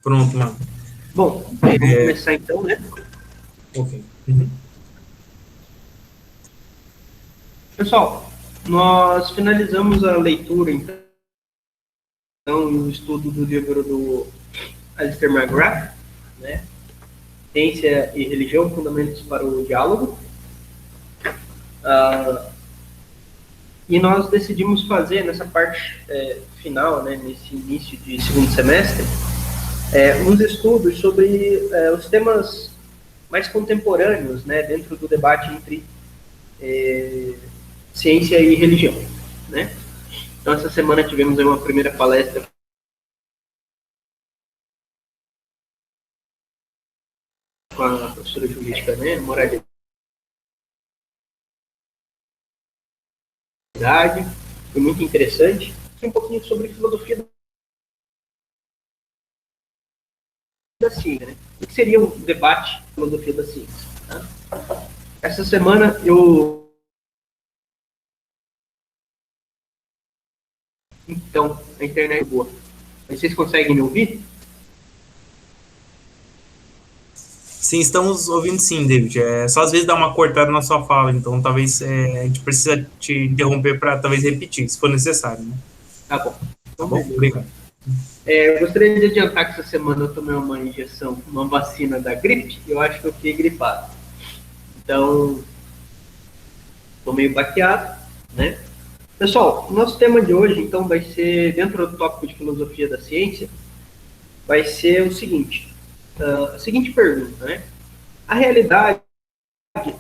Pronto, mano. Bom, vamos começar então, né? Ok. Uhum. Pessoal, nós finalizamos a leitura, então, o estudo do livro do Alistair McGrath, né? Ciência e Religião, Fundamentos para o Diálogo. E nós decidimos fazer, nessa parte final, né, nesse início de segundo semestre, uns estudos sobre os temas mais contemporâneos, né, dentro do debate entre ciência e religião, né? Então, essa semana tivemos uma primeira palestra com a professora jurídica, né, moralidade. Foi muito interessante. Um pouquinho sobre filosofia da ciência, né? O que seria um debate de filosofia da ciência? Tá? Essa semana Então, a internet é boa. Vocês conseguem me ouvir? Sim, estamos ouvindo sim, David. Só às vezes dá uma cortada na sua fala, então talvez a gente precisa te interromper para talvez repetir, se for necessário, né? Tá bom. Tá Então, bom? beleza. Obrigado. Eu gostaria de adiantar que essa semana eu tomei uma injeção, uma vacina da gripe, e eu acho que eu fiquei gripado. Então, estou meio baqueado, né? Pessoal, o nosso tema de hoje, então, vai ser, dentro do tópico de filosofia da ciência, vai ser o seguinte, a seguinte pergunta, né? A realidade,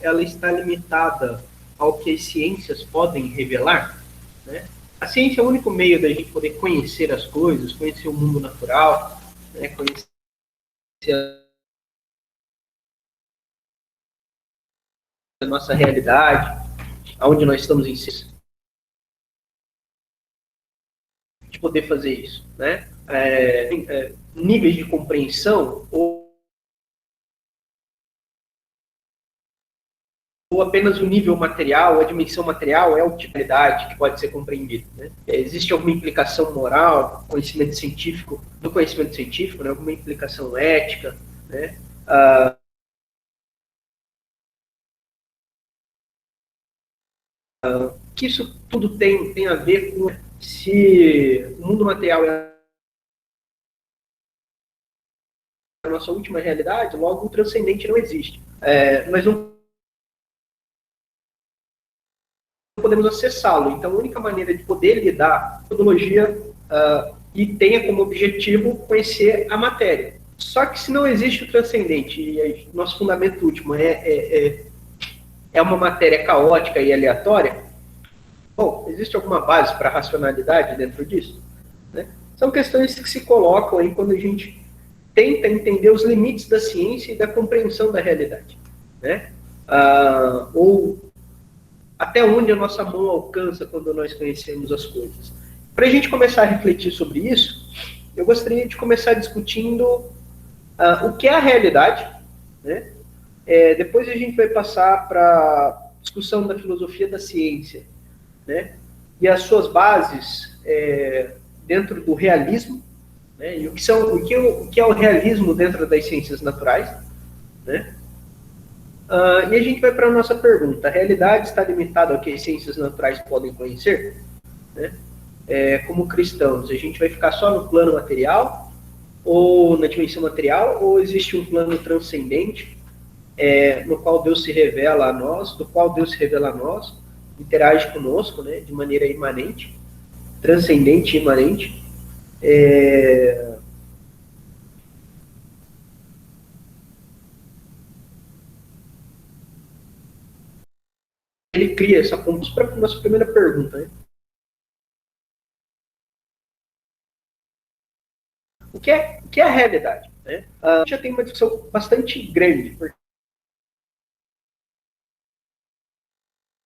ela está limitada ao que as ciências podem revelar, né? A ciência é o único meio da gente poder conhecer as coisas, conhecer o mundo natural, né? Conhecer a nossa realidade, aonde nós estamos insertos, de poder fazer isso, né? Níveis de compreensão ou apenas o nível material, a dimensão material é o tipo de realidade que pode ser compreendido, né? Existe alguma implicação moral do conhecimento científico, né? Alguma implicação ética, né? Que isso tudo tem a ver com se o mundo material é a nossa última realidade, logo o transcendente não existe. Nós não podemos acessá-lo. Então, a única maneira de poder lidar com a metodologia e tenha como objetivo conhecer a matéria. Só que se não existe o transcendente, e nosso fundamento último é uma matéria caótica e aleatória, bom, existe alguma base para a racionalidade dentro disso? Né? São questões que se colocam aí quando a gente tenta entender os limites da ciência e da compreensão da realidade, né? Ou até onde a nossa mão alcança quando nós conhecemos as coisas. Para a gente começar a refletir sobre isso, eu gostaria de começar discutindo o que é a realidade, né? Depois a gente vai passar para a discussão da filosofia da ciência, né? E as suas bases dentro do realismo, né? E o que é o realismo dentro das ciências naturais, né? E a gente vai para a nossa pergunta: a realidade está limitada ao que as ciências naturais podem conhecer? Né? Como cristãos, a gente vai ficar só no plano material, ou na dimensão material, ou existe um plano transcendente, no qual Deus se revela a nós, do qual Deus se revela a nós, interage conosco, né, de maneira imanente, transcendente e imanente. Ele cria essa ponte para a nossa primeira pergunta, né? O que é a realidade? Né? A gente já tem uma discussão bastante grande,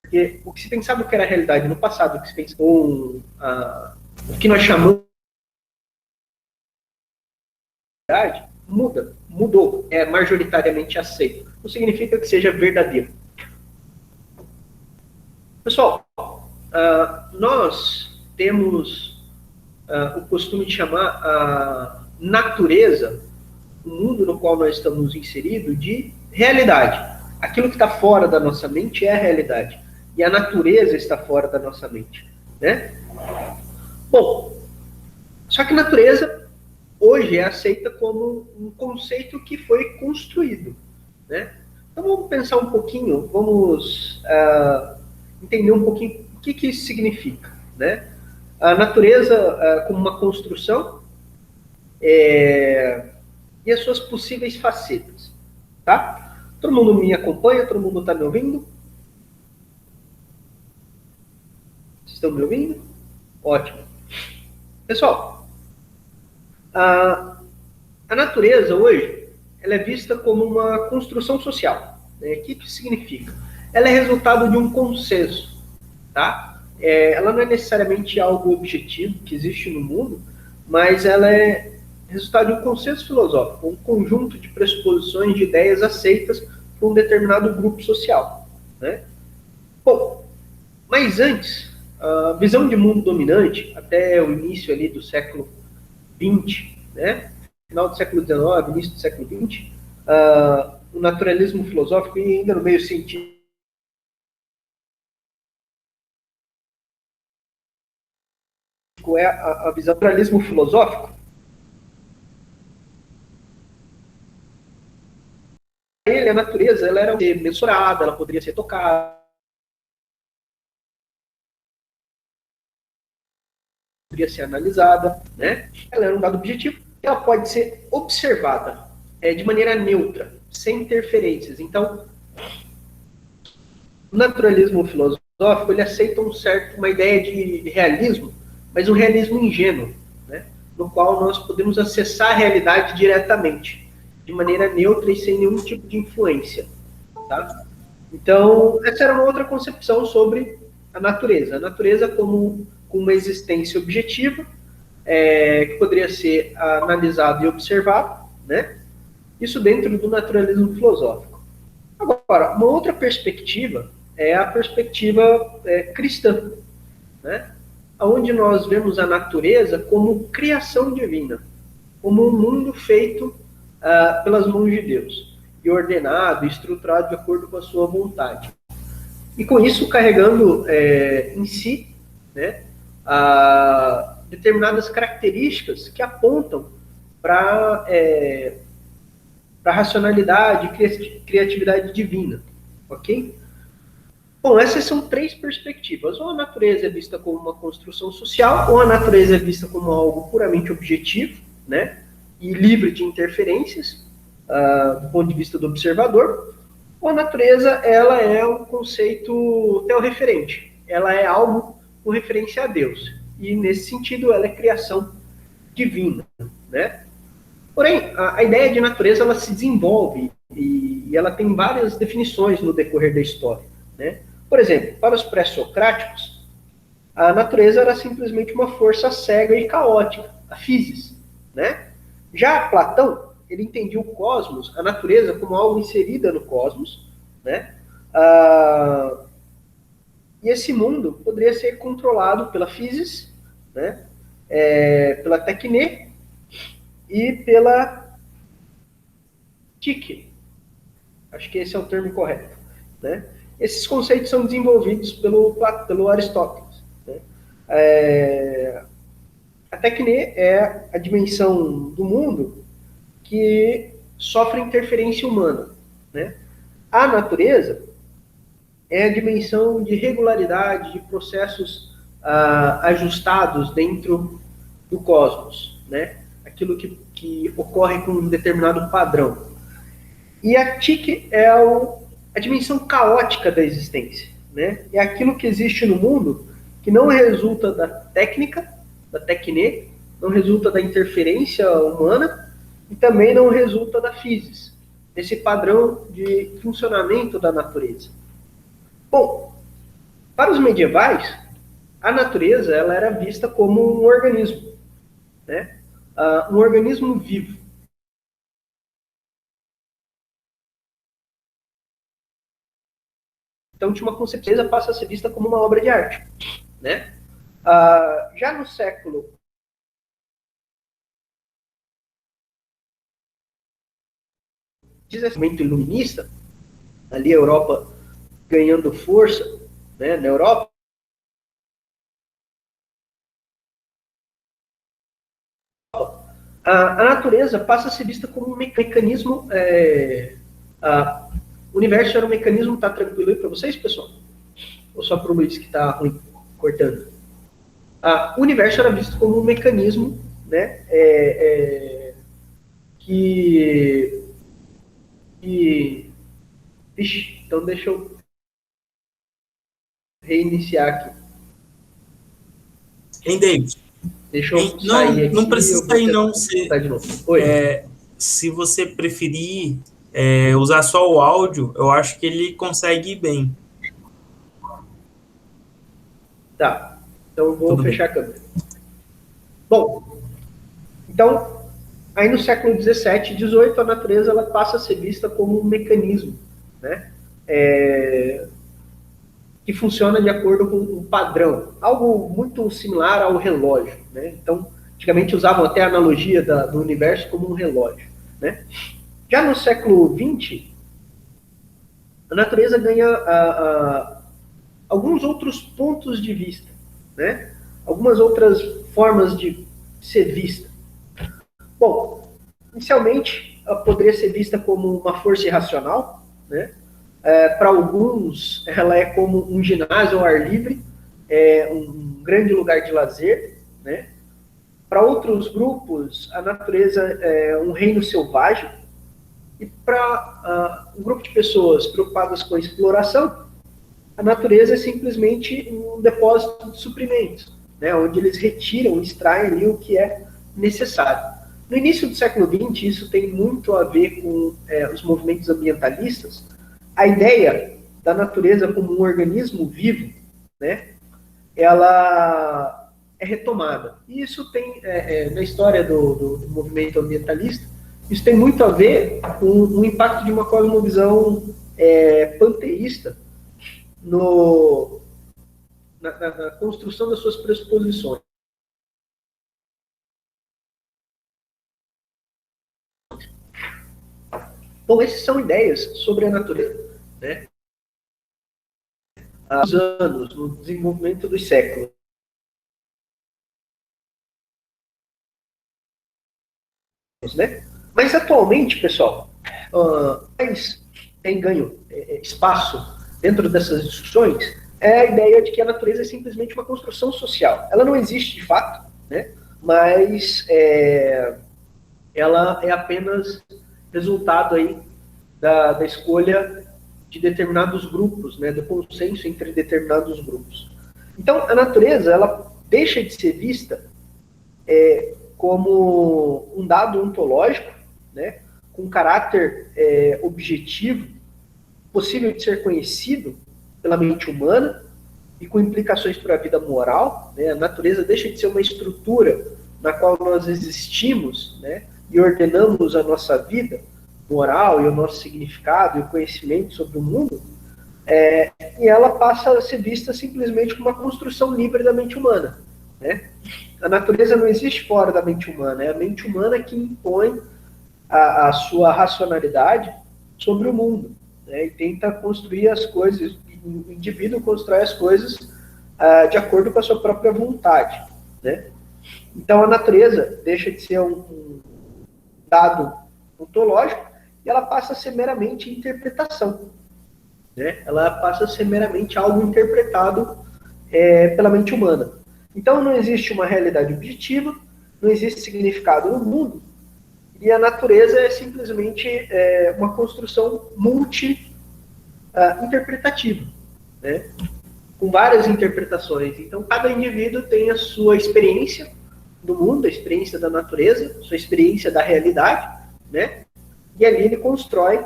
porque o que se pensava que era a realidade no passado, o que se pensou, o que nós chamamos de realidade, mudou, é majoritariamente aceito. Não significa que seja verdadeiro. Pessoal, nós temos o costume de chamar natureza, o mundo no qual nós estamos inseridos, de realidade. Aquilo que está fora da nossa mente é a realidade. E a natureza está fora da nossa mente, né? Bom, só que natureza hoje é aceita como um conceito que foi construído, né? Então vamos pensar um pouquinho, vamos entender um pouquinho o que isso significa, né? A natureza como uma construção e as suas possíveis facetas, tá? Todo mundo me acompanha? Todo mundo está me ouvindo? Vocês estão me ouvindo? Ótimo. Pessoal, a natureza hoje ela é vista como uma construção social. Né? O que significa? Ela é resultado de um consenso, tá? Ela não é necessariamente algo objetivo que existe no mundo, mas ela é resultado de um consenso filosófico, um conjunto de pressuposições, de ideias aceitas por um determinado grupo social. Né? Bom, mas antes, a visão de mundo dominante, até o início ali do século XX, né? Final do século XIX, início do século XX, o naturalismo filosófico e ainda no meio científico é a visão do naturalismo filosófico. Ele, a natureza, ela era mensurada, ela poderia ser tocada, poderia ser analisada, né? Ela era um dado objetivo, ela pode ser observada de maneira neutra, sem interferências. Então, o naturalismo filosófico ele aceita uma ideia de realismo, mas um realismo ingênuo, né? No qual nós podemos acessar a realidade diretamente, de maneira neutra e sem nenhum tipo de influência. Tá? Então, essa era uma outra concepção sobre a natureza. A natureza como uma existência objetiva, que poderia ser analisado e observado, né? Isso dentro do naturalismo filosófico. Agora, uma outra perspectiva é a perspectiva cristã, né? Onde nós vemos a natureza como criação divina, como um mundo feito pelas mãos de Deus, e ordenado, e estruturado de acordo com a sua vontade. E com isso carregando em si, né, determinadas características que apontam para a racionalidade e criatividade divina, ok? Bom, essas são três perspectivas. Ou a natureza é vista como uma construção social, ou a natureza é vista como algo puramente objetivo, né, e livre de interferências, do ponto de vista do observador, ou a natureza ela é um conceito teorreferente. Ela é algo com referência a Deus. E, nesse sentido, ela é criação divina, né? Porém, a ideia de natureza ela se desenvolve e ela tem várias definições no decorrer da história, né? Por exemplo, para os pré-socráticos, a natureza era simplesmente uma força cega e caótica, a physis, né? Já Platão, ele entendia o cosmos, a natureza, como algo inserida no cosmos, né? E esse mundo poderia ser controlado pela physis, né? Pela tecne e pela tique. Acho que esse é o termo correto, né? Esses conceitos são desenvolvidos pelo Aristóteles. Né? A tecne é a dimensão do mundo que sofre interferência humana. Né? A natureza é a dimensão de regularidade, de processos ajustados dentro do cosmos. Né? Aquilo que ocorre com um determinado padrão. E a tique é a dimensão caótica da existência. Né? É aquilo que existe no mundo que não resulta da técnica, da tecne, não resulta da interferência humana e também não resulta da physis, desse padrão de funcionamento da natureza. Bom, para os medievais, a natureza ela era vista como um organismo, né? Um organismo vivo. Então, tinha uma concepção, passa a ser vista como uma obra de arte, né? Já no século desenvolvimento iluminista, ali a Europa ganhando força, né, na Europa, a natureza passa a ser vista como um mecanismo. O universo era um mecanismo, tá tranquilo aí para vocês, pessoal? Ou só para o Luiz que está ruim, cortando? O universo era visto como um mecanismo, né, que. Vixe, então deixa eu reiniciar aqui. Hein, David? Deixa eu Não, sair não aqui, precisa eu vou sair, não. tentar de novo. Oi. Se você preferir usar só o áudio, eu acho que ele consegue ir bem. Tá, então eu vou Tudo fechar bem. a câmera. Bom, então, aí no século XVII e XVIII, a natureza ela passa a ser vista como um mecanismo, né? Que funciona de acordo com um padrão, algo muito similar ao relógio, né? Então, antigamente usavam até a analogia do universo como um relógio, né? Já no século XX, a natureza ganha alguns outros pontos de vista, né? Algumas outras formas de ser vista. Bom, inicialmente, ela poderia ser vista como uma força irracional, né? Para alguns, ela é como um ginásio ao ar livre, um grande lugar de lazer, né? Para outros grupos, a natureza é um reino selvagem, e para um grupo de pessoas preocupadas com a exploração, a natureza é simplesmente um depósito de suprimentos, né, onde eles retiram, extraem ali o que é necessário. No início do século XX, isso tem muito a ver com os movimentos ambientalistas. A ideia da natureza como um organismo vivo, né, ela é retomada. E isso tem, na história do movimento ambientalista, isso tem muito a ver com o impacto de uma cosmovisão panteísta na construção das suas pressuposições. Bom, essas são ideias sobre a natureza, né? Há anos, no desenvolvimento dos séculos, né? Mas atualmente, pessoal, mais tem ganho espaço dentro dessas discussões é a ideia de que a natureza é simplesmente uma construção social. Ela não existe de fato, né? Mas ela é apenas resultado aí da escolha de determinados grupos, né, do consenso entre determinados grupos. Então, a natureza ela deixa de ser vista como um dado ontológico, né, com caráter objetivo, possível de ser conhecido pela mente humana e com implicações para a vida moral. Né? A natureza deixa de ser uma estrutura na qual nós existimos, né, e ordenamos a nossa vida moral e o nosso significado e o conhecimento sobre o mundo, e ela passa a ser vista simplesmente como uma construção livre da mente humana. Né? A natureza não existe fora da mente humana, é a mente humana que impõe a sua racionalidade sobre o mundo, né? E tenta construir as coisas, o indivíduo constrói as coisas de acordo com a sua própria vontade. Né? Então a natureza deixa de ser um dado ontológico e ela passa a ser meramente interpretação. Né? Ela passa a ser meramente algo interpretado pela mente humana. Então não existe uma realidade objetiva, não existe significado no mundo, e a natureza é simplesmente uma construção multi-interpretativa, né? Com várias interpretações. Então cada indivíduo tem a sua experiência do mundo, a experiência da natureza, a sua experiência da realidade, né? E ali ele constrói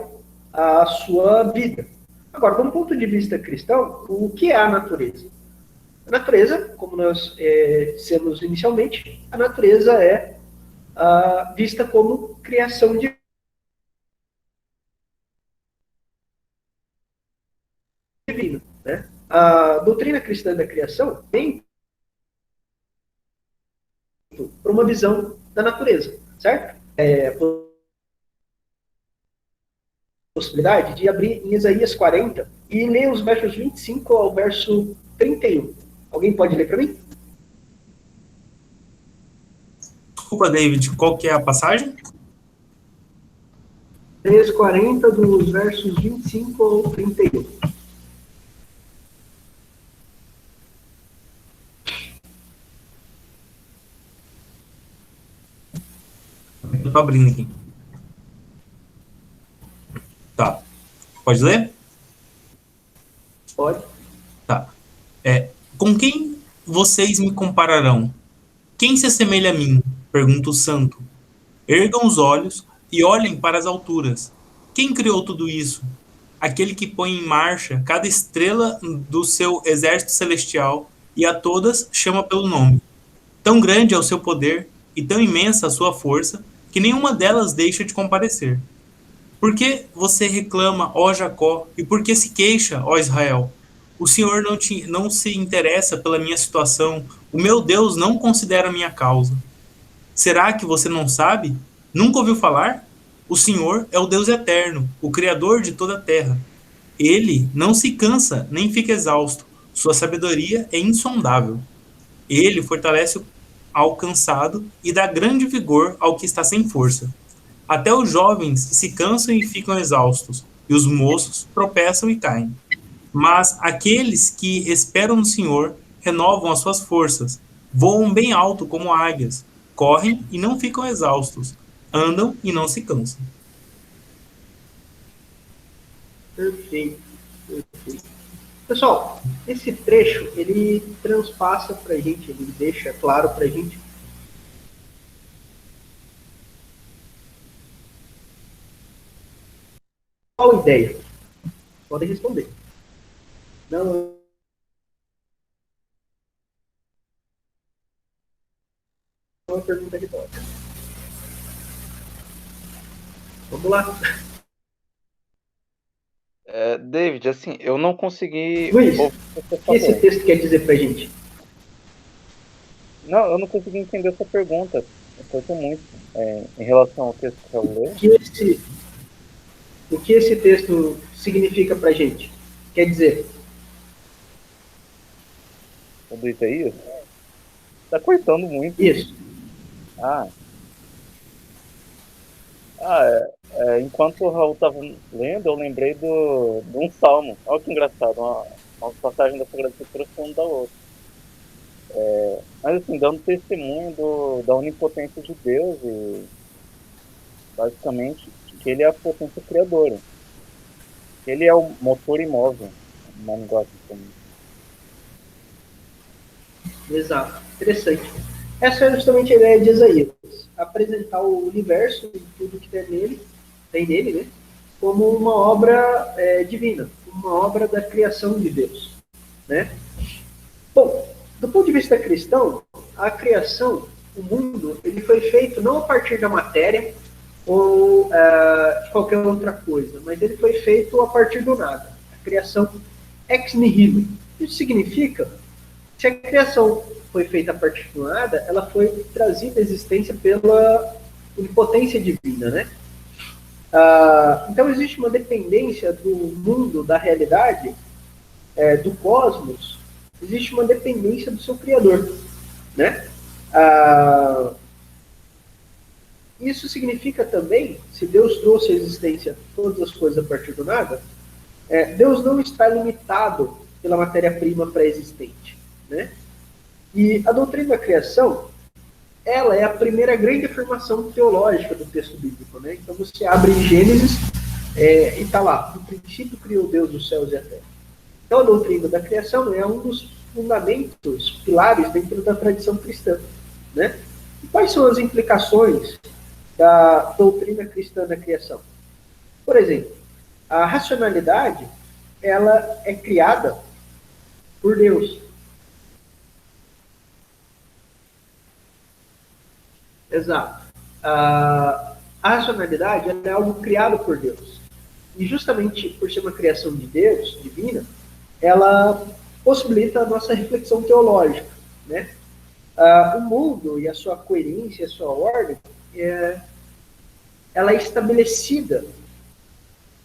a sua vida. Agora, do ponto de vista cristão, o que é a natureza? A natureza, como nós dissemos inicialmente, a natureza é vista como criação divina. Né? A doutrina cristã da criação vem para uma visão da natureza, certo? possibilidade de abrir em Isaías 40 e ler os versos 25 ao verso 31. Alguém pode ler para mim? Desculpa, David, qual que é a passagem? Isaías 40, dos versos 25 ao 31. Eu tô abrindo aqui. Tá. Pode ler? Pode. Tá. Com quem vocês me compararão? Quem se assemelha a mim? Pergunta o santo. Ergam os olhos e olhem para as alturas. Quem criou tudo isso? Aquele que põe em marcha cada estrela do seu exército celestial e a todas chama pelo nome. Tão grande é o seu poder e tão imensa a sua força que nenhuma delas deixa de comparecer. Por que você reclama, ó Jacó, e por que se queixa, ó Israel? O Senhor não se interessa pela minha situação, o meu Deus não considera a minha causa. Será que você não sabe? Nunca ouviu falar? O Senhor é o Deus eterno, o Criador de toda a terra. Ele não se cansa nem fica exausto. Sua sabedoria é insondável. Ele fortalece ao cansado e dá grande vigor ao que está sem força. Até os jovens se cansam e ficam exaustos, e os moços tropeçam e caem. Mas aqueles que esperam no Senhor renovam as suas forças, voam bem alto como águias, correm e não ficam exaustos, andam e não se cansam. Perfeito. Perfeito. Pessoal, esse trecho, ele transpassa para a gente, ele deixa claro para a gente qual ideia. Podem responder. Não. É uma pergunta retórica. Vamos lá. David, assim, eu não consegui Luiz, ouvir o que esse texto quer dizer para a gente? Não, eu não consegui entender essa pergunta. Importa muito em relação ao texto que eu leio. O que esse texto significa para a gente? Quer dizer, O do Isaías? Tá cortando muito. isso. Ah. Enquanto o Raul estava lendo, eu lembrei de um salmo. Olha que engraçado, uma passagem da Sagrada Escritura falando da outra. Mas assim, dando testemunho da onipotência de Deus e basicamente que ele é a potência criadora. Ele é o motor imóvel, uma linguagem comum. Exato. Interessante. Essa é justamente a ideia de Isaías. Apresentar o universo e tudo que tem nele, né, como uma obra divina, uma obra da criação de Deus. Né? Bom, do ponto de vista cristão, a criação, o mundo, ele foi feito não a partir da matéria ou de qualquer outra coisa, mas ele foi feito a partir do nada. A criação ex nihilo. Isso significa que se a criação foi feita a partir do nada, ela foi trazida à existência pela onipotência divina, né? Então existe uma dependência do mundo, da realidade, do cosmos, existe uma dependência do seu criador, né? Isso significa também, se Deus trouxe à existência todas as coisas a partir do nada, Deus não está limitado pela matéria-prima pré-existente, né? E a doutrina da criação, ela é a primeira grande afirmação teológica do texto bíblico, né? Então você abre em Gênesis e está lá, no princípio criou Deus os céus e a terra. Então a doutrina da criação é um dos fundamentos, pilares dentro da tradição cristã, né? E quais são as implicações da doutrina cristã da criação? Por exemplo, a racionalidade, ela é criada por Deus. Exato. A racionalidade é algo criado por Deus. E justamente por ser uma criação de Deus, divina, ela possibilita a nossa reflexão teológica, né? O mundo e a sua coerência, a sua ordem, ela é estabelecida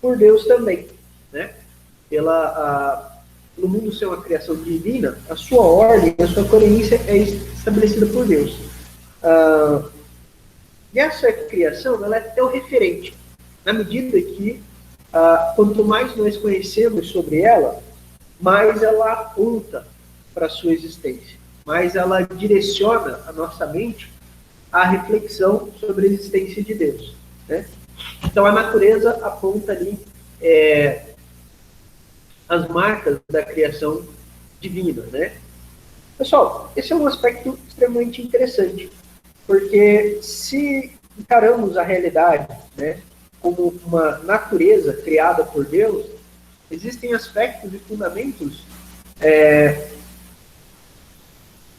por Deus também, né? No mundo ser uma criação divina, a sua ordem, a sua coerência é estabelecida por Deus. E essa criação, ela é tão referente, na medida que, quanto mais nós conhecemos sobre ela, mais ela aponta para a sua existência, mais ela direciona a nossa mente à reflexão sobre a existência de Deus, né? Então, a natureza aponta ali as marcas da criação divina, né? Pessoal, esse é um aspecto extremamente interessante, porque se encaramos a realidade, né, como uma natureza criada por Deus, existem aspectos e fundamentos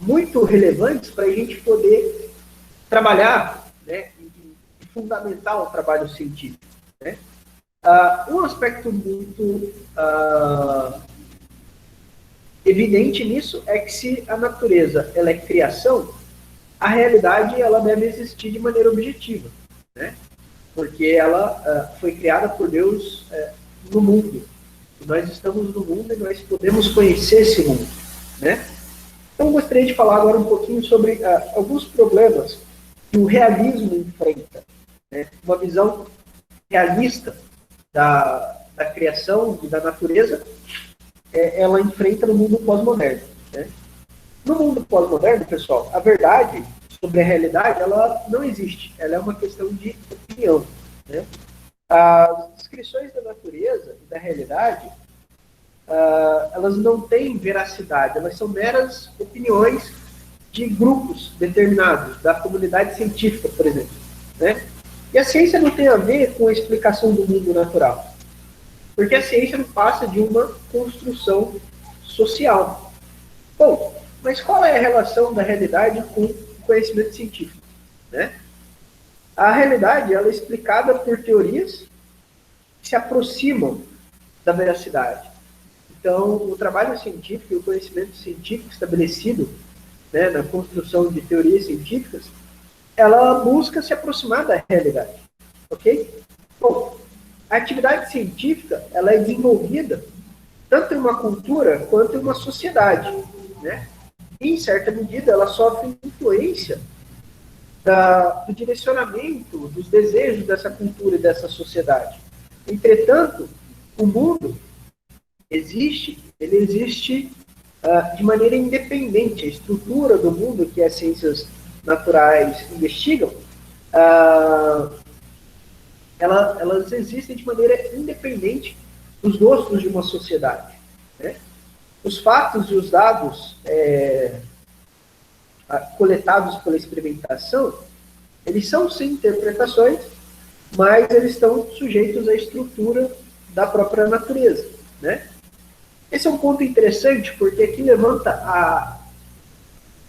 muito relevantes para a gente poder trabalhar, né, e fundamentar o trabalho científico, né? Um aspecto muito evidente nisso é que se a natureza ela é criação, a realidade ela deve existir de maneira objetiva, né? Porque ela foi criada por Deus no mundo. E nós estamos no mundo e nós podemos conhecer esse mundo, né? Então, eu gostaria de falar agora um pouquinho sobre alguns problemas que o realismo enfrenta, né? Uma visão realista da criação e da natureza, ela enfrenta no mundo pós-moderno, né? No mundo pós-moderno, pessoal, a verdade sobre a realidade, ela não existe. Ela é uma questão de opinião, né? As descrições da natureza e da realidade, elas não têm veracidade, elas são meras opiniões de grupos determinados, da comunidade científica, por exemplo, né? E a ciência não tem a ver com a explicação do mundo natural, porque a ciência não passa de uma construção social. Bom, mas qual é a relação da realidade com o conhecimento científico, né? A realidade ela é explicada por teorias que se aproximam da veracidade. Então, o trabalho científico e o conhecimento científico estabelecido, né, na construção de teorias científicas, ela busca se aproximar da realidade, ok? Bom, a atividade científica ela é desenvolvida tanto em uma cultura quanto em uma sociedade, né? E, em certa medida, ela sofre influência do direcionamento, dos desejos dessa cultura e dessa sociedade. Entretanto, o mundo existe de maneira independente. A estrutura do mundo que as ciências naturais investigam, elas existem de maneira independente dos gostos de uma sociedade, né? Os fatos e os dados coletados pela experimentação, eles são sim interpretações, mas eles estão sujeitos à estrutura da própria natureza, né? Esse é um ponto interessante, porque aqui levanta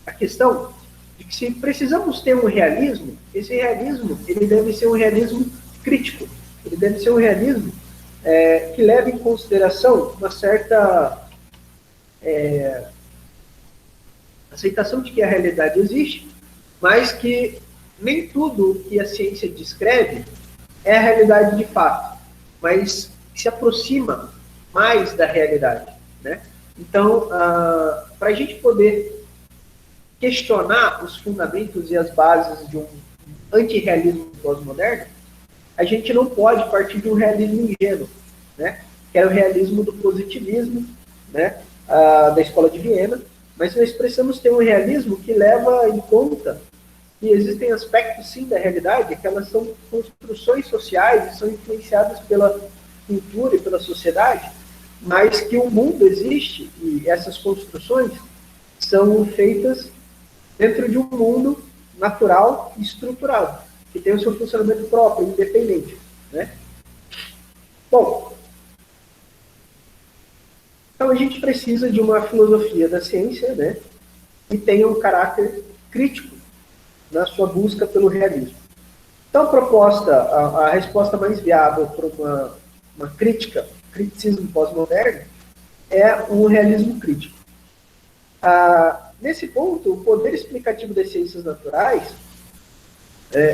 a questão de que se precisamos ter um realismo, esse realismo ele deve ser um realismo crítico, ele deve ser um realismo que leve em consideração uma certa aceitação de que a realidade existe, mas que nem tudo que a ciência descreve é a realidade de fato, mas que se aproxima mais da realidade, né? Então, para a gente poder questionar os fundamentos e as bases de um antirrealismo pós-moderno, a gente não pode partir de um realismo ingênuo, né? Que era o realismo do positivismo, né? Da Escola de Viena, mas nós precisamos ter um realismo que leva em conta que existem aspectos, sim, da realidade, que elas são construções sociais e são influenciadas pela cultura e pela sociedade, mas que o mundo existe e essas construções são feitas dentro de um mundo natural e estruturado, que tem o seu funcionamento próprio, independente, né? Bom, então a gente precisa de uma filosofia da ciência, né, que tenha um caráter crítico na sua busca pelo realismo. Então a resposta mais viável para uma criticismo pós-moderno, é um realismo crítico. Nesse ponto, o poder explicativo das ciências naturais,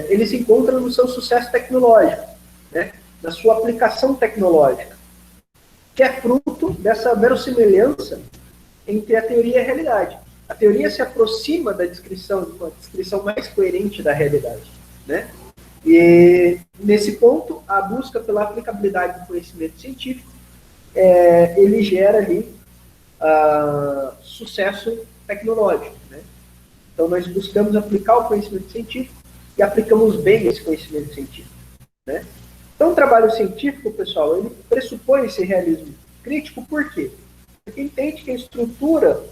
ele se encontra no seu sucesso tecnológico, né? na sua aplicação tecnológica, que é fruto dessa verossimilhança entre a teoria e a realidade. A teoria se aproxima da descrição, uma descrição mais coerente da realidade, né? E, nesse ponto, a busca pela aplicabilidade do conhecimento científico, ele gera ali sucesso tecnológico, né? Então, nós buscamos aplicar o conhecimento científico e aplicamos bem esse conhecimento científico, né? Então, o trabalho científico, pessoal, ele pressupõe esse realismo crítico, por quê? Porque entende que a estrutura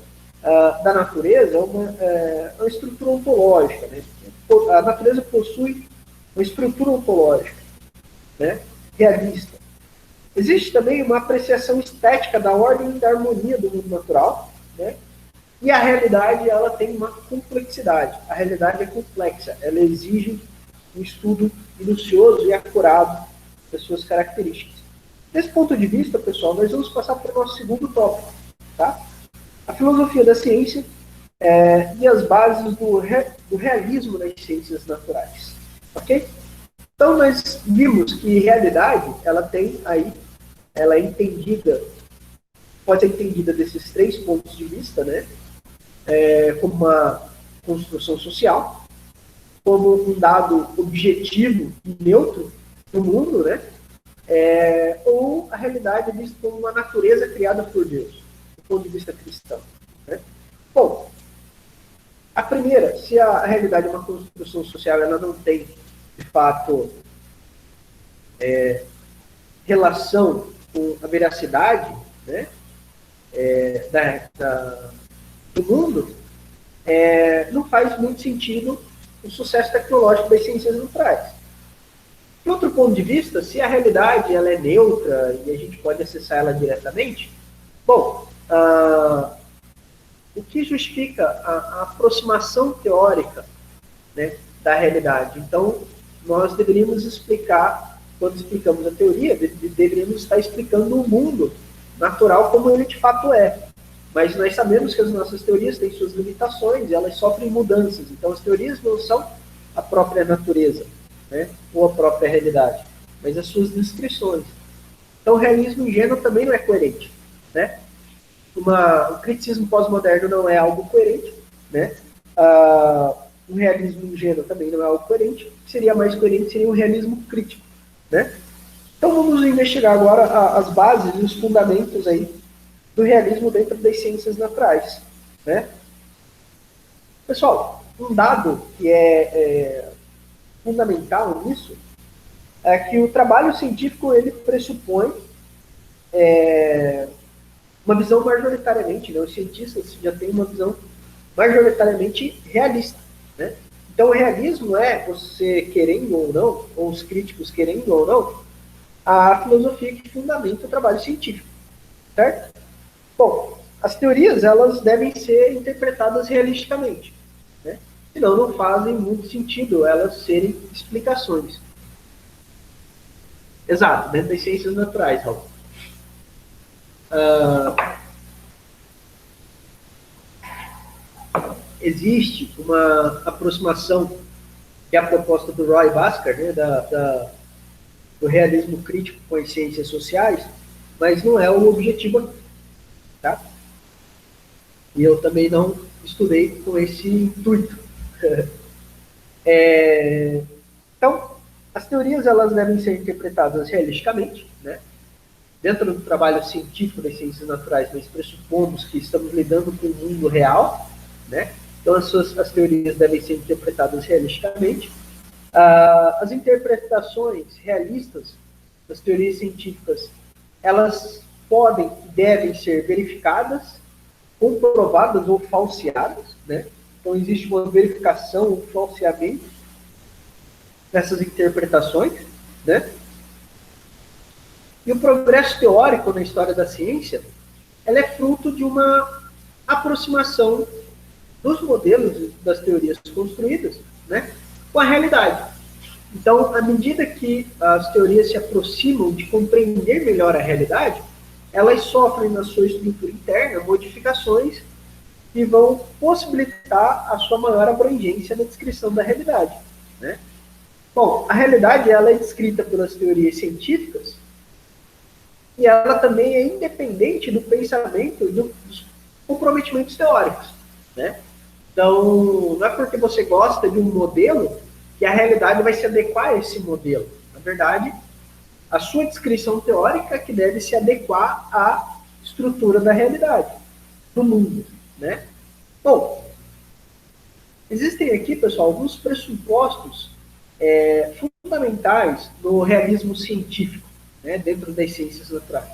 da natureza é uma estrutura ontológica, né? A natureza possui uma estrutura ontológica, né? Realista. Existe também uma apreciação estética da ordem e da harmonia do mundo natural, né? E a realidade, ela tem uma complexidade. A realidade é complexa, ela exige um estudo minucioso e acurado das suas características. Desse ponto de vista, pessoal, nós vamos passar para o nosso segundo tópico, tá? A filosofia da ciência e as bases do realismo nas ciências naturais, ok? Então, nós vimos que realidade, ela é entendida, pode ser entendida desses 3 pontos de vista, né? Como uma construção social, como um dado objetivo e neutro no mundo, né? Ou a realidade é vista como uma natureza criada por Deus, do ponto de vista cristão, né? Bom, a primeira, se a realidade é uma construção social, ela não tem, de fato, relação com a veracidade, né, do mundo, não faz muito sentido o sucesso tecnológico das ciências naturais. De outro ponto de vista, se a realidade ela é neutra e a gente pode acessar ela diretamente, bom, o que justifica a aproximação teórica, né, da realidade? Então, nós deveríamos explicar, quando explicamos a teoria, deveríamos estar explicando o mundo natural como ele de fato é. Mas nós sabemos que as nossas teorias têm suas limitações, elas sofrem mudanças. Então, as teorias não são a própria natureza, né, ou a própria realidade, mas as suas descrições. Então, o realismo ingênuo também não é coerente, né? O criticismo pós-moderno não é algo coerente, né? O realismo ingênuo também não é algo coerente. O que seria mais coerente seria o realismo crítico, né? Então, vamos investigar agora as bases e os fundamentos aí do realismo dentro das ciências naturais, né? Pessoal, um dado que é fundamental nisso é que o trabalho científico ele pressupõe uma visão majoritariamente, né? Os cientistas já têm uma visão majoritariamente realista, né? Então, o realismo é, você querendo ou não, ou os críticos querendo ou não, a filosofia que fundamenta o trabalho científico, certo? Bom, as teorias, elas devem ser interpretadas realisticamente, né? Senão não fazem muito sentido elas serem explicações. Exato, dentro das ciências naturais, Raul. Existe uma aproximação, que é a proposta do Roy Bhaskar, né, do realismo crítico com as ciências sociais, mas não é o objetivo aqui, tá? E eu também não estudei com esse intuito. Então, as teorias elas devem ser interpretadas realisticamente, né? Dentro do trabalho científico das ciências naturais, nós pressupomos que estamos lidando com o mundo real, né? Então, as teorias devem ser interpretadas realisticamente. As interpretações realistas das teorias científicas, elas podem e devem ser verificadas, comprovadas ou falseadas, né? Então, existe uma verificação, um falseamento dessas interpretações, né? E o progresso teórico na história da ciência, ela é fruto de uma aproximação dos modelos das teorias construídas, né, com a realidade. Então, à medida que as teorias se aproximam de compreender melhor a realidade, elas sofrem na sua estrutura interna modificações que vão possibilitar a sua maior abrangência na descrição da realidade, né? Bom, a realidade ela é descrita pelas teorias científicas e ela também é independente do pensamento e dos comprometimentos teóricos, né? Então, não é porque você gosta de um modelo que a realidade vai se adequar a esse modelo. Na verdade, a sua descrição teórica que deve se adequar à estrutura da realidade, do mundo, né? Bom, existem aqui, pessoal, alguns pressupostos fundamentais no realismo científico, né, dentro das ciências naturais.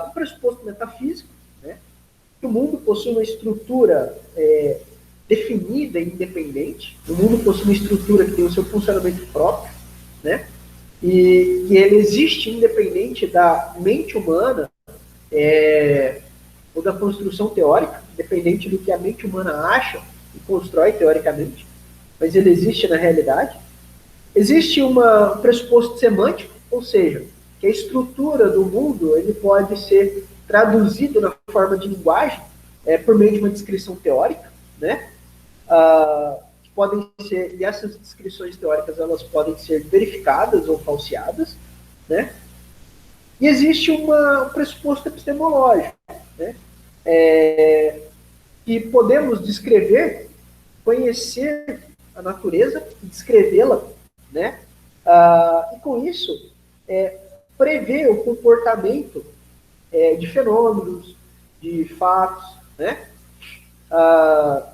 O pressuposto metafísico, né, que o mundo possui uma estrutura definida e independente, o mundo possui uma estrutura que tem o seu funcionamento próprio, né, e que ele existe independente da mente humana ou da construção teórica, independente do que a mente humana acha e constrói teoricamente, mas ele existe na realidade. Existe um pressuposto semântico, ou seja, que a estrutura do mundo ele pode ser traduzido na forma de linguagem por meio de uma descrição teórica, né? Podem ser, e essas descrições teóricas elas podem ser verificadas ou falseadas, né? E existe um pressuposto epistemológico, né? Que podemos descrever, conhecer a natureza, descrevê-la, né? E com isso, prever o comportamento de fenômenos, de fatos, né? À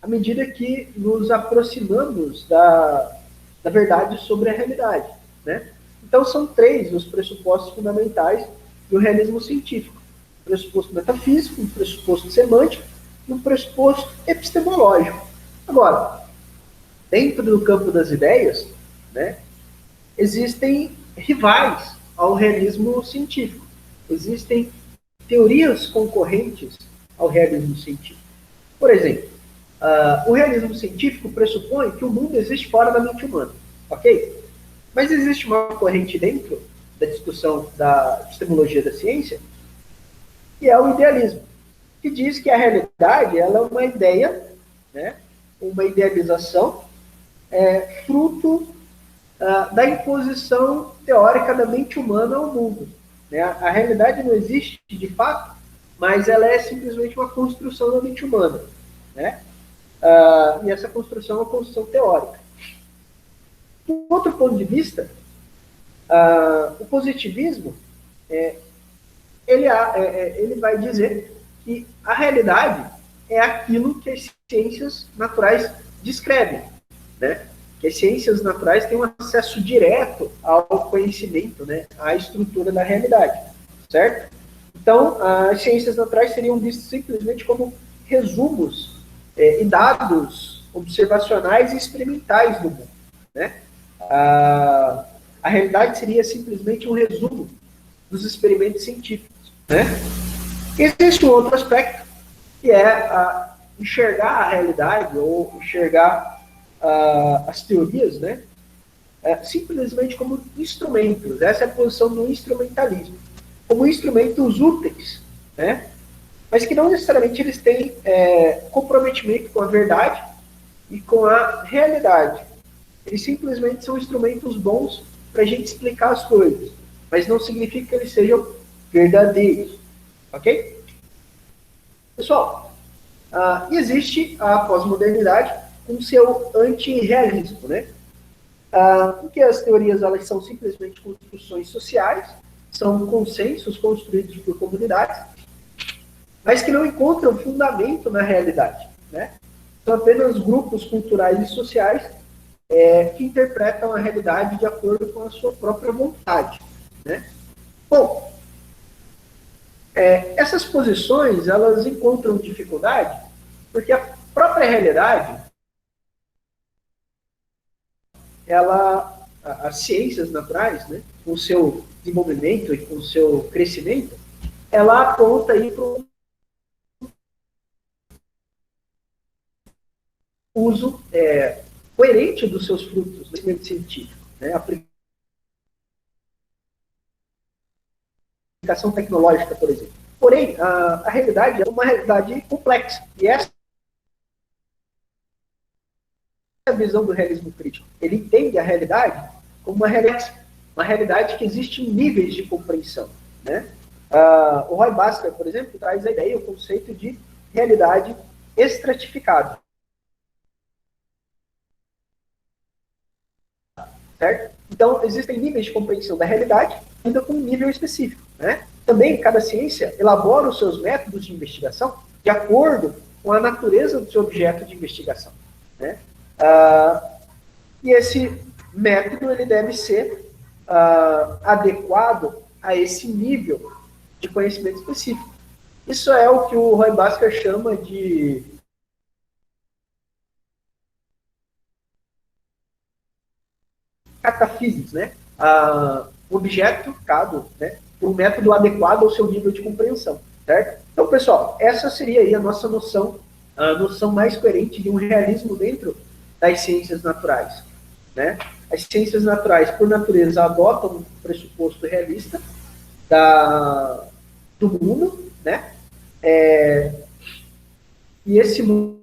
medida que nos aproximamos da verdade sobre a realidade, né? Então, são 3 os pressupostos fundamentais do realismo científico. Um pressuposto metafísico, um pressuposto semântico e um pressuposto epistemológico. Agora, dentro do campo das ideias, né, existem rivais ao realismo científico. Existem teorias concorrentes ao realismo científico. Por exemplo, o realismo científico pressupõe que o mundo existe fora da mente humana, ok? Mas existe uma corrente dentro da discussão da epistemologia da ciência, que é o idealismo, que diz que a realidade ela é uma ideia, né, uma idealização, fruto da imposição teórica da mente humana ao mundo. Né? A realidade não existe de fato, mas ela é simplesmente uma construção da mente humana. Né? E essa construção é uma construção teórica. Do outro ponto de vista, o positivismo ele vai dizer que a realidade é aquilo que as ciências naturais descrevem, né? Que as ciências naturais têm um acesso direto ao conhecimento, né? À estrutura da realidade, certo? Então, as ciências naturais seriam vistas simplesmente como resumos e dados observacionais e experimentais do mundo, né? A realidade seria simplesmente um resumo dos experimentos científicos, né? Existe um outro aspecto, que é enxergar a realidade ou enxergar as teorias, né? Simplesmente como instrumentos. Essa é a posição do instrumentalismo. Como instrumentos úteis, né? Mas que não necessariamente eles têm comprometimento com a verdade e com a realidade. Eles simplesmente são instrumentos bons para a gente explicar as coisas, mas não significa que eles sejam verdadeiros. Ok? Pessoal, existe a pós-modernidade com seu antirrealismo, né? Porque as teorias elas são simplesmente construções sociais, são consensos construídos por comunidades, mas que não encontram fundamento na realidade, né? São apenas grupos culturais e sociais que interpretam a realidade de acordo com a sua própria vontade, né? Bom, essas posições elas encontram dificuldade porque a própria realidade, as ciências naturais, né, com o seu desenvolvimento e com o seu crescimento, ela aponta aí para o uso coerente dos seus frutos no conhecimento científico, né, a aplicação tecnológica, por exemplo. Porém, a realidade é uma realidade complexa, e essa a visão do realismo crítico? Ele entende a realidade como uma realidade que existe em níveis de compreensão, né? O Roy Basker, por exemplo, traz a ideia, o conceito de realidade estratificada. Certo? Então, existem níveis de compreensão da realidade, ainda com um nível específico, né? Também, cada ciência elabora os seus métodos de investigação de acordo com a natureza do seu objeto de investigação, né? E esse método ele deve ser adequado a esse nível de conhecimento específico. Isso é o que o Roy Basker chama de catafísicos, né? O objeto, né, um método adequado ao seu nível de compreensão, certo? Então, pessoal, essa seria aí a nossa noção, a noção mais coerente de um realismo dentro das ciências naturais, né? As ciências naturais, por natureza, adotam um pressuposto realista do mundo, né? E esse mundo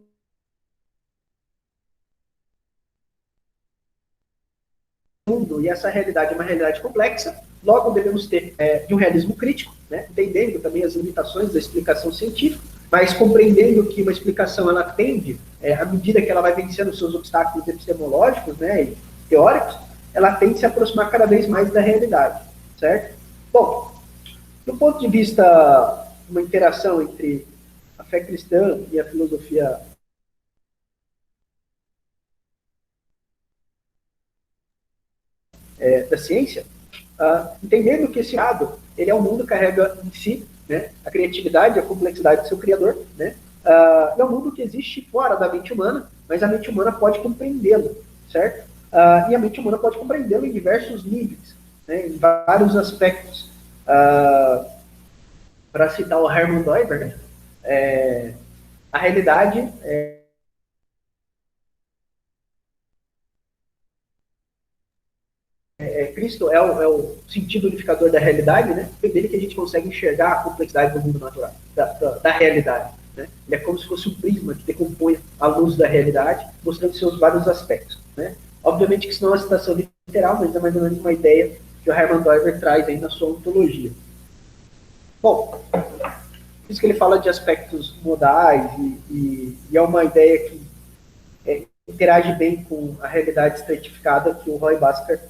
e essa realidade é uma realidade complexa, logo devemos ter de um realismo crítico, né? Entendendo também as limitações da explicação científica, mas compreendendo que uma explicação ela tende, à medida que ela vai vencendo os seus obstáculos epistemológicos, né, e teóricos, ela tende a se aproximar cada vez mais da realidade, certo? Bom, do ponto de vista de uma interação entre a fé cristã e a filosofia da ciência, entendendo que esse lado, ele é um mundo que carrega em si, né, a criatividade, a complexidade do seu criador, né, é um mundo que existe fora da mente humana, mas a mente humana pode compreendê-lo, certo? E a mente humana pode compreendê-lo em diversos níveis, né, em vários aspectos. Para citar o Hermann Doiber, né, a realidade Cristo é o sentido unificador da realidade, né? É dele que a gente consegue enxergar a complexidade do mundo natural, da realidade. Né? Ele é como se fosse um prisma que decompõe a luz da realidade, mostrando seus vários aspectos. Né? Obviamente que isso não é uma citação literal, mas é mais ou menos uma ideia que o Hermann Doiber traz aí na sua ontologia. Bom, isso que ele fala de aspectos modais e é uma ideia que interage bem com a realidade estratificada que o Roy Basker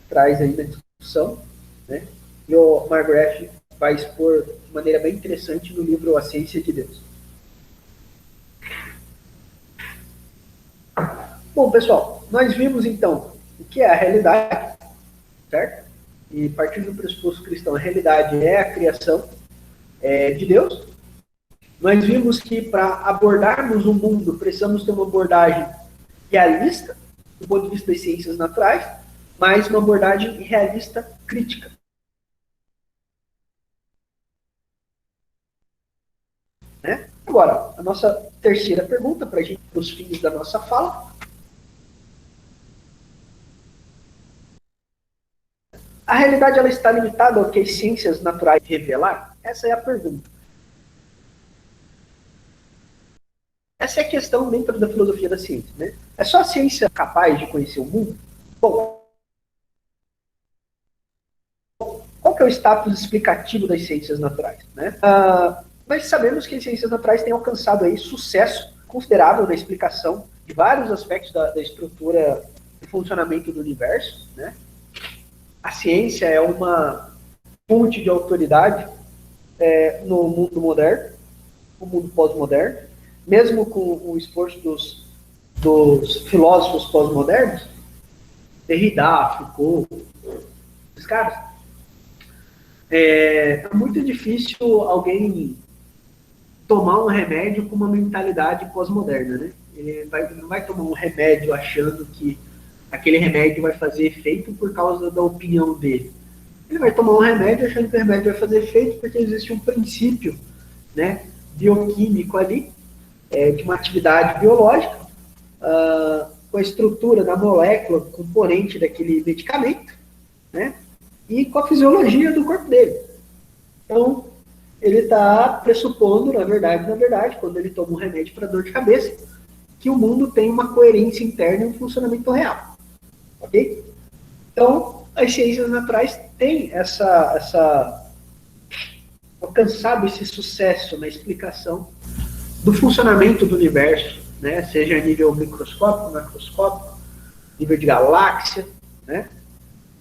traz aí na discussão, né? E o Margaret vai expor de maneira bem interessante no livro A Ciência de Deus. Bom, pessoal, nós vimos então o que é a realidade, certo? E partindo do pressuposto cristão, a realidade é a criação de Deus. Nós vimos que para abordarmos o mundo, precisamos ter uma abordagem realista, do ponto de vista das ciências naturais, mas uma abordagem realista crítica. Né? Agora, a nossa terceira pergunta, para os fins da nossa fala. A realidade ela está limitada ao que as ciências naturais revelar? Essa é a pergunta. Essa é a questão dentro da filosofia da ciência. Né? É só a ciência capaz de conhecer o mundo? Bom, qual que é o status explicativo das ciências naturais? Né? Nós sabemos que as ciências naturais têm alcançado aí sucesso considerável na explicação de vários aspectos da estrutura e funcionamento do universo. Né? A ciência é uma fonte de autoridade no mundo moderno, no mundo pós-moderno, mesmo com o esforço dos filósofos pós-modernos, Derrida, Foucault, esses caras, é muito difícil alguém tomar um remédio com uma mentalidade pós-moderna, né? Ele não vai tomar um remédio achando que aquele remédio vai fazer efeito por causa da opinião dele. Ele vai tomar um remédio achando que o remédio vai fazer efeito porque existe um princípio, né, bioquímico ali, de uma atividade biológica, com a estrutura da molécula componente daquele medicamento, né, e com a fisiologia do corpo dele. Então, ele está pressupondo, na verdade, quando ele toma um remédio para dor de cabeça, que o mundo tem uma coerência interna e um funcionamento real. Ok? Então, as ciências naturais têm alcançado esse sucesso na explicação do funcionamento do universo, né? Seja a nível microscópico, macroscópico, nível de galáxia, né?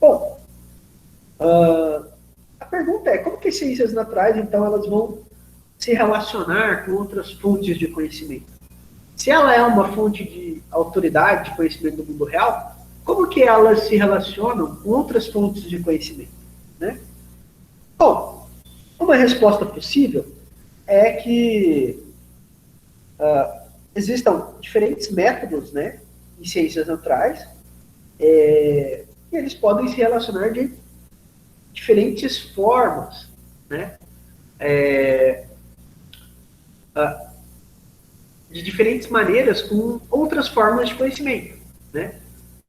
Bom, a pergunta é, como que as ciências naturais, então, elas vão se relacionar com outras fontes de conhecimento? Se ela é uma fonte de autoridade de conhecimento do mundo real, como que elas se relacionam com outras fontes de conhecimento, né? Bom, uma resposta possível é que existam diferentes métodos, né, em ciências naturais, e eles podem se relacionar de diferentes formas, né, de diferentes maneiras com outras formas de conhecimento, né?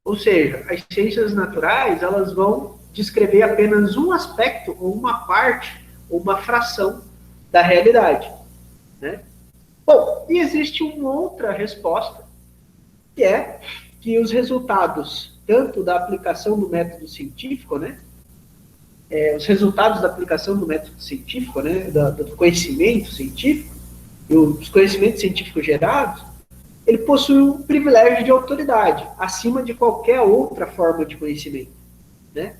Ou seja, as ciências naturais, elas vão descrever apenas um aspecto, ou uma parte, ou uma fração da realidade, né? Bom, e existe uma outra resposta, que é que os resultados, tanto da aplicação do método científico, né? Os resultados da aplicação do método científico, né? Do conhecimento científico, e os conhecimentos científicos gerados, ele possui um privilégio de autoridade, acima de qualquer outra forma de conhecimento, né?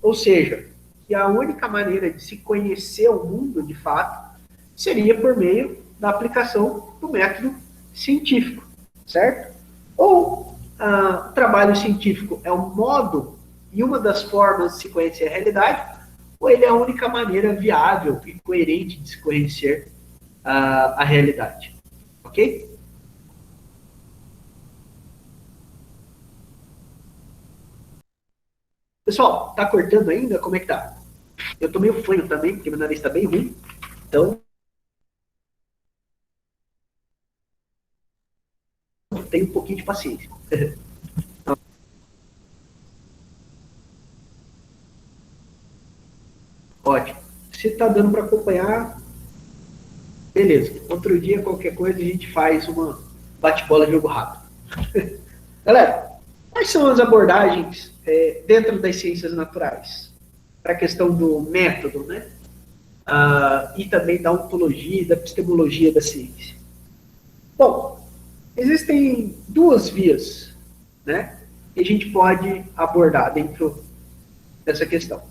Ou seja, que a única maneira de se conhecer o mundo, de fato, seria por meio da aplicação do método científico, certo? Ou o trabalho científico é um modo e uma das formas de se conhecer a realidade, ou ele é a única maneira viável e coerente de se conhecer a realidade. Ok? Pessoal, tá cortando ainda? Como é que tá? Eu tô meio fanho também, porque meu nariz tá bem ruim. Então, tenho um pouquinho de paciência. Ótimo. Se tá dando para acompanhar, beleza. Outro dia, qualquer coisa, a gente faz uma bate-bola de jogo rápido. Galera, quais são as abordagens dentro das ciências naturais? Para a questão do método, né? E também da ontologia e da epistemologia da ciência. Bom, existem duas vias, né, que a gente pode abordar dentro dessa questão.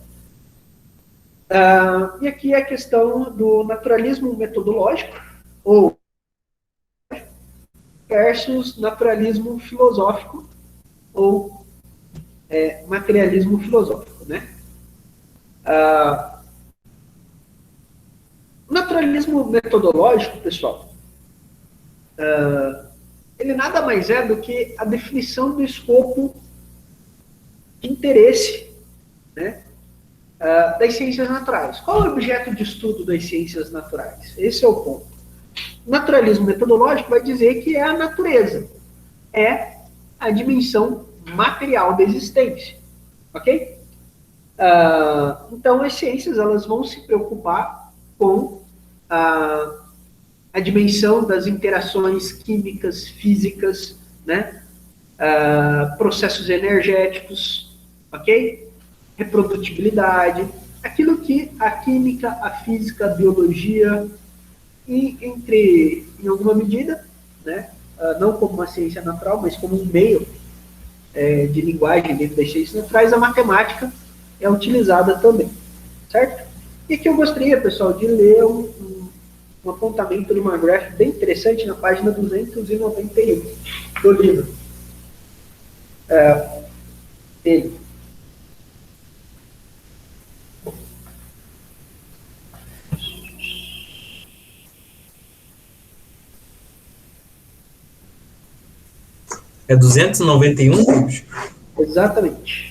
E aqui é a questão do naturalismo metodológico, ou versus naturalismo filosófico, ou materialismo filosófico, né? O naturalismo metodológico, pessoal, ele nada mais é do que a definição do escopo de interesse, né, das ciências naturais. Qual é o objeto de estudo das ciências naturais? Esse é o ponto. O naturalismo metodológico vai dizer que é a natureza, é a dimensão material da existência, ok? Então, as ciências elas vão se preocupar com a dimensão das interações químicas, físicas, né? Processos energéticos, ok? Reprodutibilidade, aquilo que a química, a física, a biologia, e em alguma medida, né? Não como uma ciência natural, mas como um meio de linguagem dentro das ciências naturais, a matemática é utilizada também, certo? E aqui eu gostaria, pessoal, de ler um apontamento de uma graph bem interessante na página 291 do livro. Ele. É 291, Rubens? Exatamente.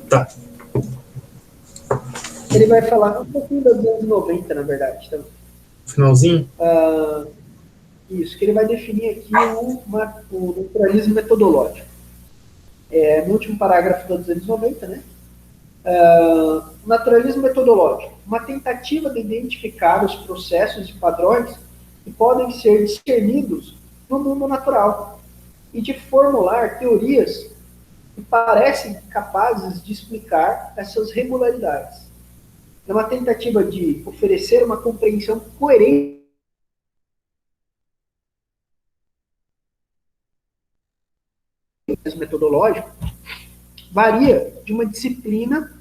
Tá. Ele vai falar um pouquinho da 290, na verdade. Tá? Finalzinho? Isso, que ele vai definir aqui o naturalismo metodológico. no último parágrafo dos anos 90, né? Naturalismo metodológico, uma tentativa de identificar os processos e padrões que podem ser discernidos no mundo natural e de formular teorias que parecem capazes de explicar essas regularidades. É uma tentativa de oferecer uma compreensão coerente metodológico varia de uma disciplina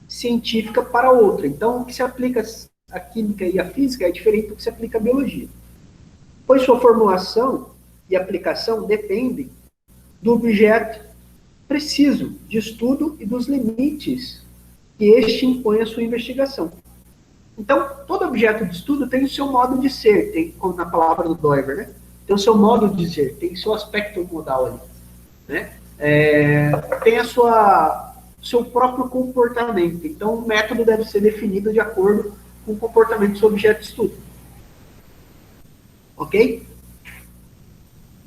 científica para outra. Então, o que se aplica à química e à física é diferente do que se aplica à biologia, pois sua formulação e aplicação dependem do objeto preciso de estudo e dos limites que este impõe à sua investigação. Então, todo objeto de estudo tem o seu modo de ser, tem, como na palavra do Doiver, né? Tem o seu modo de ser, tem o seu aspecto modal ali, né? Tem seu próprio comportamento. Então, o método deve ser definido de acordo com o comportamento do seu objeto de estudo. Ok?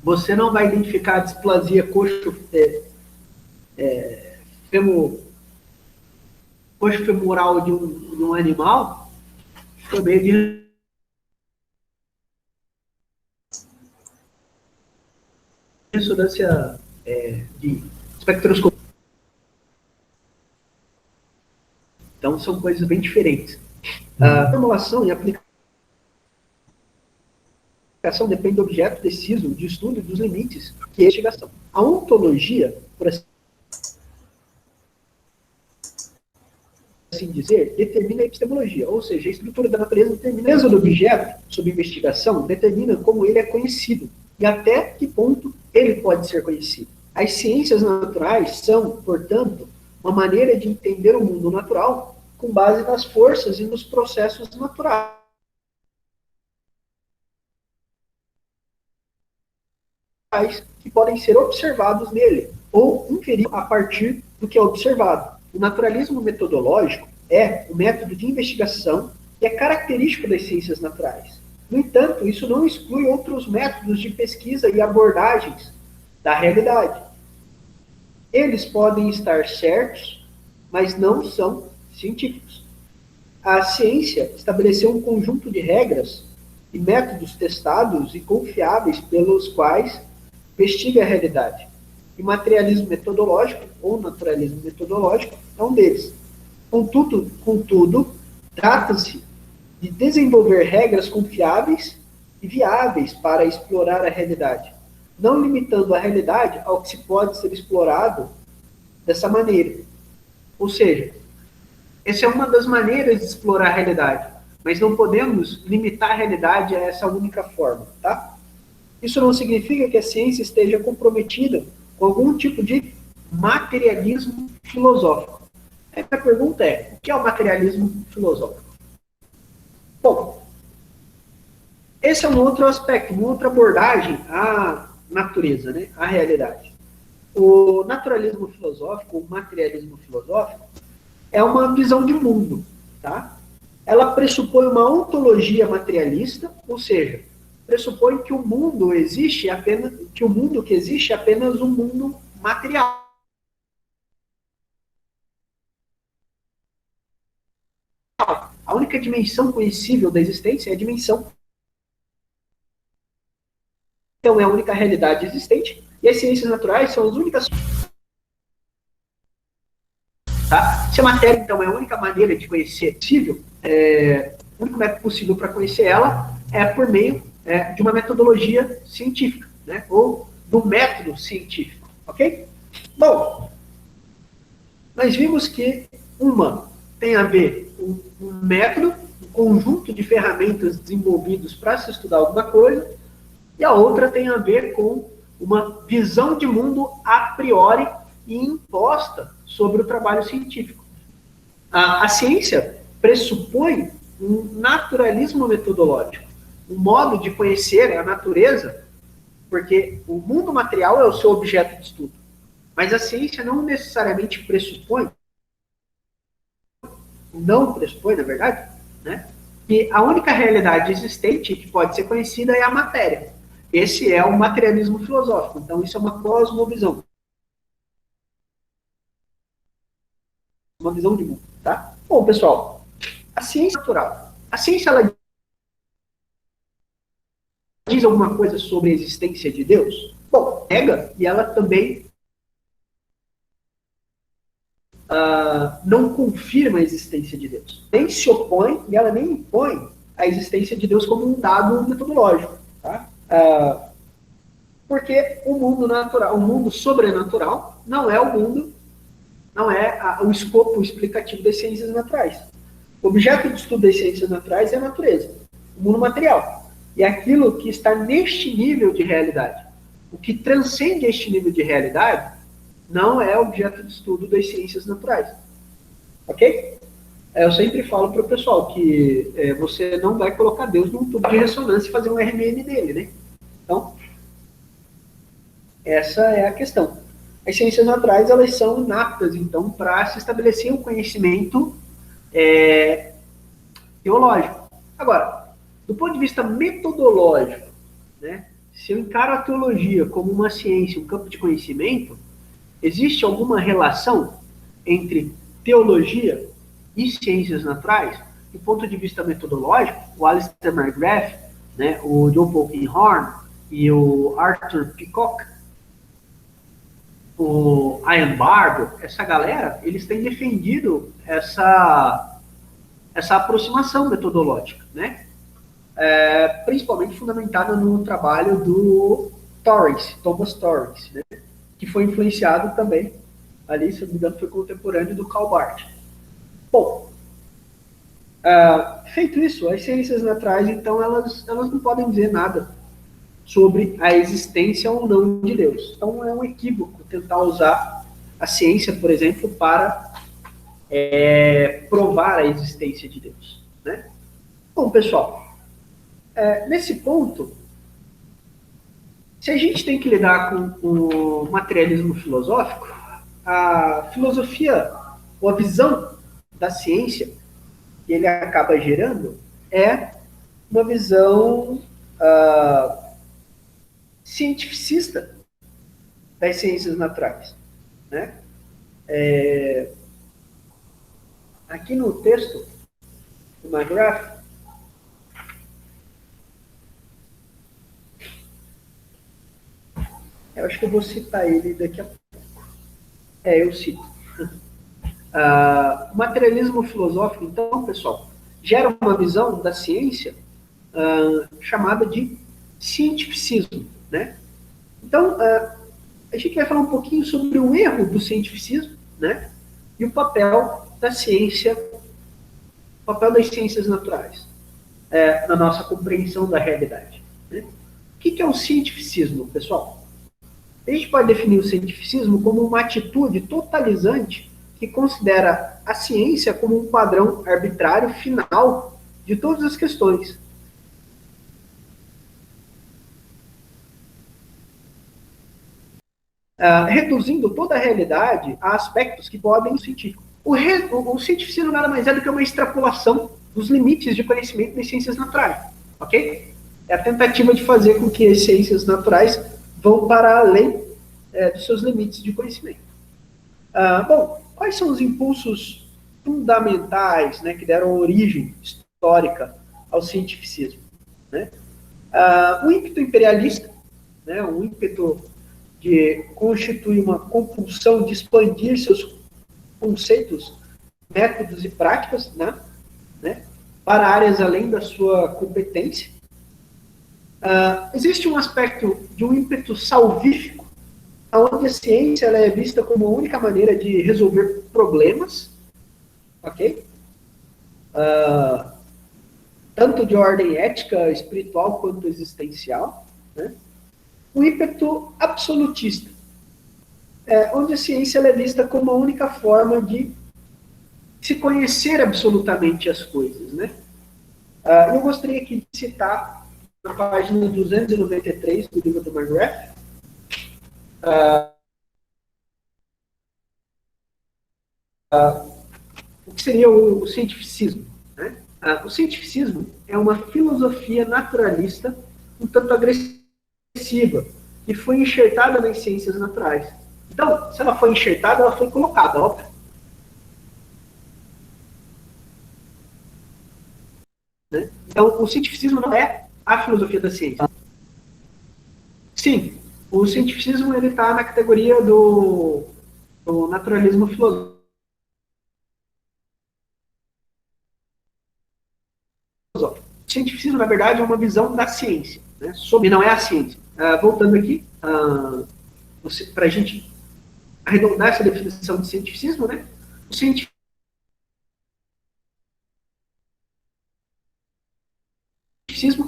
Você não vai identificar a displasia coxo-femoral de um animal por meio de ressonância de espectroscopia. Então, são coisas bem diferentes. A formulação e aplicação depende do objeto preciso de estudo e dos limites que é a investigação. A ontologia, por assim dizer, determina a epistemologia, ou seja, a estrutura da natureza determina a natureza do objeto sob investigação, determina como ele é conhecido e até que ponto ele pode ser conhecido. As ciências naturais são, portanto, uma maneira de entender o mundo natural com base nas forças e nos processos naturais. Que podem ser observados nele, ou inferidos a partir do que é observado. O naturalismo metodológico é um método de investigação que é característico das ciências naturais. No entanto, isso não exclui outros métodos de pesquisa e abordagens da realidade. Eles podem estar certos, mas não são científicos. A ciência estabeleceu um conjunto de regras e métodos testados e confiáveis pelos quais investiga a realidade. E materialismo metodológico, ou naturalismo metodológico, é um deles. Contudo, trata-se de desenvolver regras confiáveis e viáveis para explorar a realidade, não limitando a realidade ao que se pode ser explorado dessa maneira. Ou seja, essa é uma das maneiras de explorar a realidade, mas não podemos limitar a realidade a essa única forma, tá? Isso não significa que a ciência esteja comprometida com algum tipo de materialismo filosófico. A minha pergunta é, o que é o materialismo filosófico? Bom, esse é um outro aspecto, uma outra abordagem à natureza, né, à realidade. O naturalismo filosófico, o materialismo filosófico, é uma visão de mundo, tá? Ela pressupõe uma ontologia materialista, ou seja, pressupõe que o mundo existe apenas, que o mundo que existe é apenas um mundo material. A única dimensão conhecível da existência é a dimensão. Então é a única realidade existente, e as ciências naturais são as únicas. Tá? Se a matéria, então, é a única maneira de conhecer possível, o único método possível para conhecer ela é por meio de uma metodologia científica, né? Ou do método científico, ok? Bom, nós vimos que uma tem a ver com um método, um conjunto de ferramentas desenvolvidos para se estudar alguma coisa, e a outra tem a ver com uma visão de mundo a priori e imposta sobre o trabalho científico. A ciência pressupõe um naturalismo metodológico, um modo de conhecer a natureza, porque o mundo material é o seu objeto de estudo. Mas a ciência não necessariamente pressupõe, na verdade, né, que a única realidade existente que pode ser conhecida é a matéria. Esse é o materialismo filosófico. Então, isso é uma cosmovisão. uma visão de mundo, tá? Bom, pessoal, a ciência natural. A ciência, ela diz alguma coisa sobre a existência de Deus? Bom, nega, e ela também não confirma a existência de Deus. Nem se opõe, e ela nem impõe a existência de Deus como um dado metodológico, tá? Porque o mundo natural, o mundo sobrenatural, não é o mundo, não é o escopo explicativo das ciências naturais. O objeto de estudo das ciências naturais é a natureza, o mundo material. E aquilo que está neste nível de realidade. O que transcende este nível de realidade não é objeto de estudo das ciências naturais. Ok? Eu sempre falo para o pessoal que você não vai colocar Deus num tubo de ressonância e fazer um RMN dele, né? Então, essa é a questão. As ciências naturais, elas são inaptas, então, para se estabelecer um conhecimento teológico. Agora, do ponto de vista metodológico, né, se eu encaro a teologia como uma ciência, um campo de conhecimento, existe alguma relação entre teologia e ciências naturais? Do ponto de vista metodológico, o Alistair McGrath, né, o John Polkinghorne e o Arthur Peacock, o Ian Barbour, essa galera, eles têm defendido essa aproximação metodológica, né? Principalmente fundamentada no trabalho do Thomas Torrance, né? Que foi influenciado também, ali, se não me engano, foi contemporâneo do Karl Barth. Bom, feito isso, as ciências naturais, então, elas não podem dizer nada sobre a existência ou não de Deus. Então, é um equívoco tentar usar a ciência, por exemplo, para provar a existência de Deus, né? Bom, pessoal, nesse ponto, se a gente tem que lidar com o materialismo filosófico, a filosofia, ou a visão da ciência que ele acaba gerando é uma visão cientificista das ciências naturais, né? Aqui no texto do McGrath, eu acho que eu vou citar ele daqui a pouco. Eu cito. O materialismo filosófico, então, pessoal, gera uma visão da ciência chamada de cientificismo, né? Então, a gente vai falar um pouquinho sobre o erro do cientificismo, né? E o papel da ciência, o papel das ciências naturais na nossa compreensão da realidade, né? O que é o cientificismo, pessoal? A gente pode definir o cientificismo como uma atitude totalizante que considera a ciência como um padrão arbitrário final de todas as questões. Reduzindo toda a realidade a aspectos que podem ser científicos. O cientificismo nada mais é do que uma extrapolação dos limites de conhecimento das ciências naturais, ok? É a tentativa de fazer com que as ciências naturais vão para além dos seus limites de conhecimento. Bom, quais são os impulsos fundamentais, né, que deram origem histórica ao cientificismo, né? O ímpeto imperialista, né, um ímpeto de constituir uma compulsão de expandir seus conceitos, métodos e práticas, né, para áreas além da sua competência. Existe um aspecto de um ímpeto salvífico, onde a ciência ela é vista como a única maneira de resolver problemas, ok? Tanto de ordem ética, espiritual, quanto existencial, né? O ímpeto absolutista, onde a ciência ela é vista como a única forma de se conhecer absolutamente as coisas, né? Eu gostaria aqui de citar na página 293 do livro do McGrath, o que seria o cientificismo, né? O cientificismo é uma filosofia naturalista um tanto agressiva que foi enxertada nas ciências naturais. Então, se ela foi enxertada, ela foi colocada, óbvio. né? Então, o cientificismo não é a filosofia da ciência. Sim, o cientificismo ele está na categoria do naturalismo filosófico. O cientificismo, na verdade, é uma visão da ciência, né? Sobre não é a ciência. Voltando aqui, para a gente arredondar essa definição de cientificismo, né? O cientificismo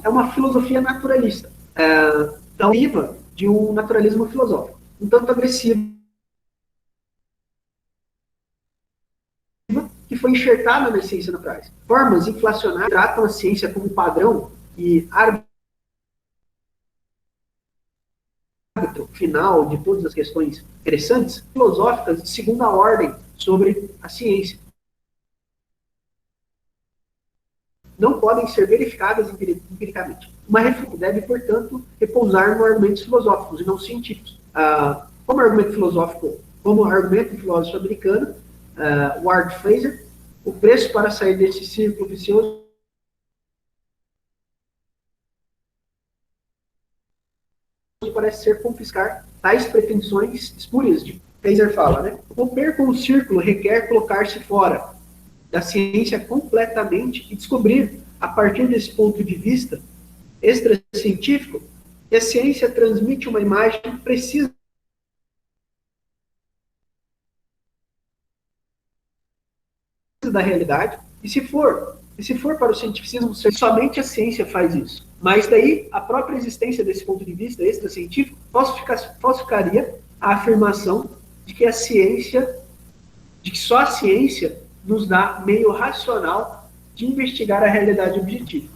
é uma filosofia naturalista, deriva de um naturalismo filosófico, um tanto agressivo, que foi enxertada nas ciências naturais. Formas inflacionárias tratam a ciência como padrão e árbitro final de todas as questões interessantes, filosóficas de segunda ordem sobre a ciência. Não podem ser verificadas empiricamente. Uma refuta deve, portanto, repousar em argumentos filosóficos e não científicos. Como argumento filosófico americano, Ward Fraser, o preço para sair desse círculo vicioso parece ser confiscar tais pretensões espúrias de Fraser fala, né? Romper com o círculo requer colocar-se fora da ciência completamente e descobrir, a partir desse ponto de vista extracientífico, que a ciência transmite uma imagem precisa da realidade, e se for para o cientificismo, somente a ciência faz isso. Mas daí, a própria existência desse ponto de vista extracientífico falsificaria a afirmação de que só a ciência nos dá meio racional de investigar a realidade objetiva.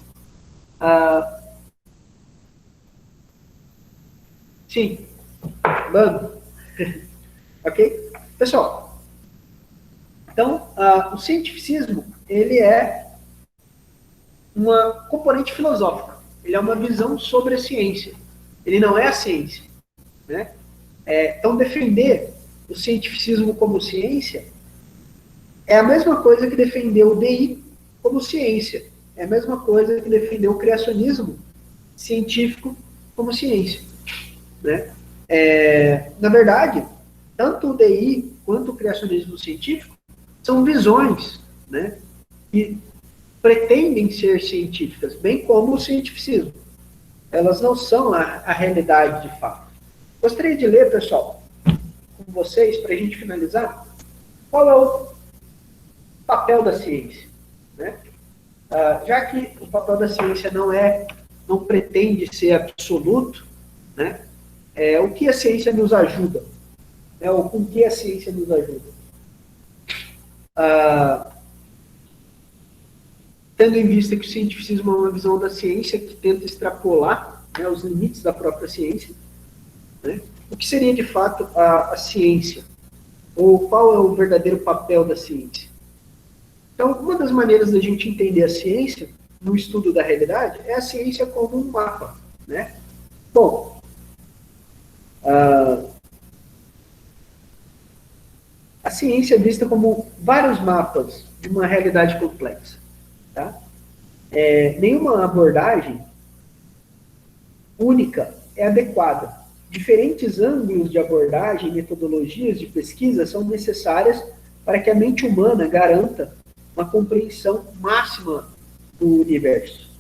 Sim. Mano. Ok? Pessoal, então, o cientificismo, ele é uma componente filosófica. Ele é uma visão sobre a ciência. Ele não é a ciência, né? Então, defender o cientificismo como ciência é a mesma coisa que defender o DI como ciência. É a mesma coisa que defender o criacionismo científico como ciência, né? Na verdade, tanto o DI quanto o criacionismo científico são visões, né, que pretendem ser científicas, bem como o cientificismo. Elas não são a realidade de fato. Gostaria de ler, pessoal, com vocês, para a gente finalizar, qual é o papel da ciência, né? Já que o papel da ciência não pretende ser absoluto, né? O que a ciência nos ajuda? Com que a ciência nos ajuda? Tendo em vista que o cientificismo é uma visão da ciência que tenta extrapolar, né, os limites da própria ciência, né? O que seria de fato a ciência? Ou qual é o verdadeiro papel da ciência? Então, uma das maneiras da gente entender a ciência no estudo da realidade é a ciência como um mapa, né? Bom, a ciência é vista como vários mapas de uma realidade complexa. Tá? Nenhuma abordagem única é adequada. Diferentes ângulos de abordagem e metodologias de pesquisa são necessárias para que a mente humana garanta uma compreensão máxima do universo.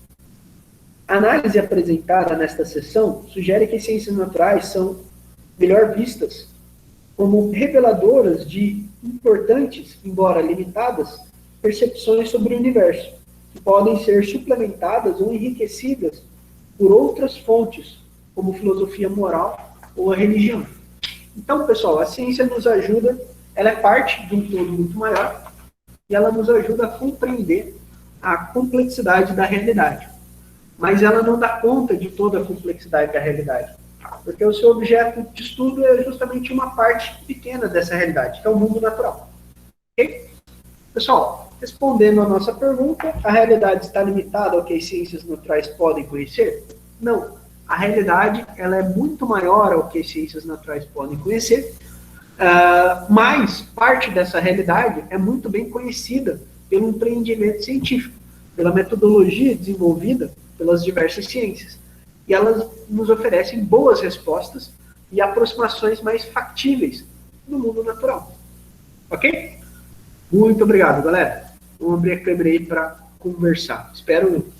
A análise apresentada nesta sessão sugere que as ciências naturais são melhor vistas como reveladoras de importantes, embora limitadas, percepções sobre o universo, que podem ser suplementadas ou enriquecidas por outras fontes, como filosofia moral ou a religião. Então, pessoal, a ciência nos ajuda, ela é parte de um todo muito maior, e ela nos ajuda a compreender a complexidade da realidade. Mas ela não dá conta de toda a complexidade da realidade, porque o seu objeto de estudo é justamente uma parte pequena dessa realidade, que é o mundo natural. Ok? Pessoal, respondendo à nossa pergunta, a realidade está limitada ao que as ciências naturais podem conhecer? Não. A realidade ela é muito maior ao que as ciências naturais podem conhecer, mas parte dessa realidade é muito bem conhecida pelo empreendimento científico. pela metodologia desenvolvida pelas diversas ciências. E elas nos oferecem boas respostas e aproximações mais factíveis no mundo natural. Ok? Muito obrigado, galera. Vamos abrir a câmera aí para conversar. Espero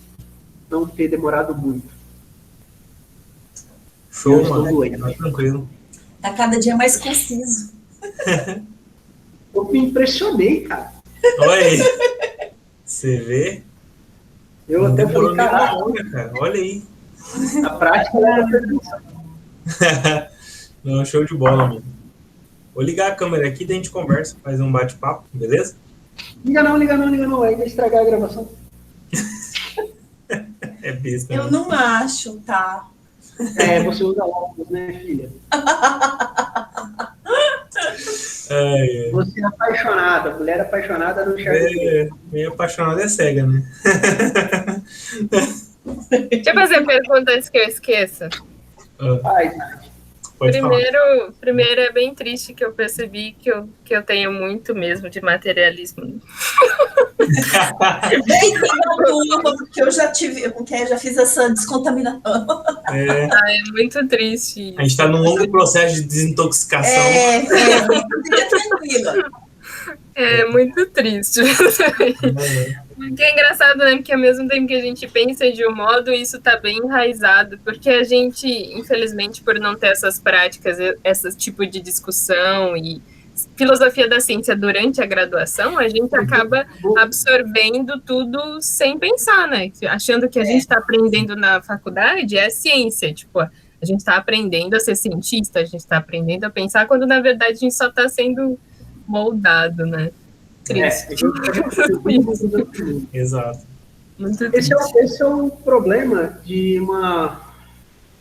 não ter demorado muito. Show, Eu mano. estou doente. Tá tranquilo. Tá cada dia mais conciso. Eu me impressionei, cara. Olha aí. Você vê? Eu Não até demorou falei, nem uma cara, hora, cara. Olha aí. a prática é a perfeição. Não, show de bola, mano. Vou ligar a câmera aqui e a gente conversa, faz um bate-papo, beleza? Liga não. Aí vai estragar a gravação. É besta. Eu né? não acho, tá? Você usa óculos, né, filha? Ai, Você é apaixonada. Mulher apaixonada não enxerga. meio apaixonado é cega, né? Deixa eu fazer a pergunta antes que eu esqueça. Ai, Nath. Pode falar. Primeiro é bem triste que eu percebi que eu tenho muito mesmo de materialismo. Bem na turma, porque eu já tive, porque eu já fiz essa descontaminação. É muito triste. A gente tá num longo processo de desintoxicação. Fica tranquila. É muito triste. Porque é engraçado, né? Porque ao mesmo tempo que a gente pensa de um modo, isso tá bem enraizado. Porque a gente, infelizmente, por não ter essas práticas, esse tipo de discussão e filosofia da ciência durante a graduação, a gente acaba absorvendo tudo sem pensar, né? Achando que a gente está aprendendo na faculdade é ciência. Tipo, a gente está aprendendo a ser cientista, a gente está aprendendo a pensar, quando na verdade a gente só está sendo moldado, né? Triste. Exato. Muito triste. Esse é um problema de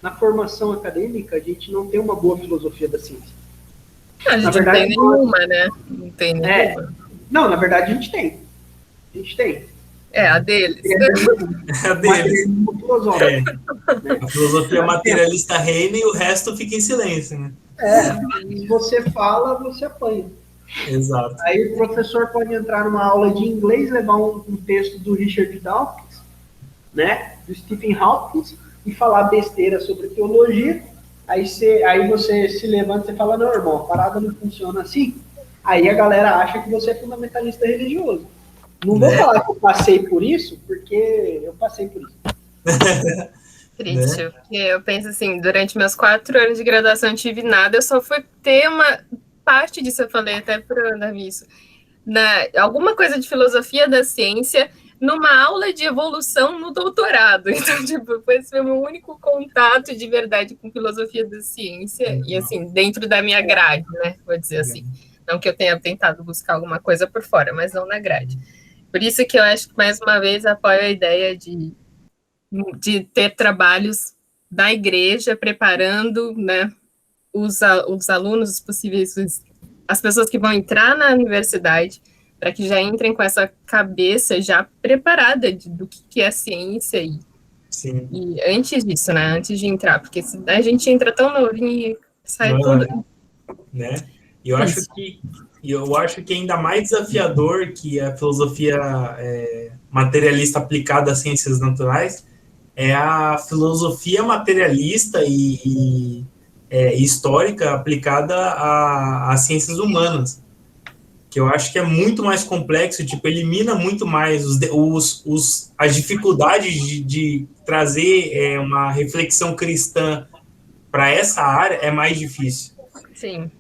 na formação acadêmica, a gente não tem uma boa filosofia da ciência. A gente Na verdade, não tem nenhuma, né? Não tem nenhuma. Não, na verdade a gente tem. É, a deles. A deles. Materialismo filosófico. A filosofia materialista reina e o resto fica em silêncio, né? Se você fala, você apanha. Exato. Aí o professor pode entrar numa aula de inglês, levar um texto do Richard Dawkins, né, do Stephen Hawking, e falar besteira sobre teologia. Aí você se levanta e fala, não, irmão, a parada não funciona assim. Aí a galera acha que você é fundamentalista religioso. Não vou falar que eu passei por isso, porque eu passei por isso. Triste, porque eu penso assim, durante meus 4 anos de graduação não tive nada, eu só fui ter uma parte disso, eu falei até para o Davi isso, alguma coisa de filosofia da ciência numa aula de evolução no doutorado. Então, tipo, esse foi o meu único contato de verdade com filosofia da ciência, e assim, dentro da minha grade, né, vou dizer assim. Não que eu tenha tentado buscar alguma coisa por fora, mas não na grade. Por isso que eu acho que, mais uma vez, apoio a ideia de ter trabalhos da igreja preparando, né, os alunos, os possíveis, as pessoas que vão entrar na universidade, para que já entrem com essa cabeça já preparada do que é ciência e antes disso, né, antes de entrar, porque se a gente entra tão novinho e sai tudo... Né? E eu acho que ainda mais desafiador que a filosofia materialista aplicada às ciências naturais é a filosofia materialista e histórica aplicada às ciências humanas, que eu acho que é muito mais complexo, tipo, elimina muito mais as dificuldades de trazer uma reflexão cristã para essa área, é mais difícil. Sim.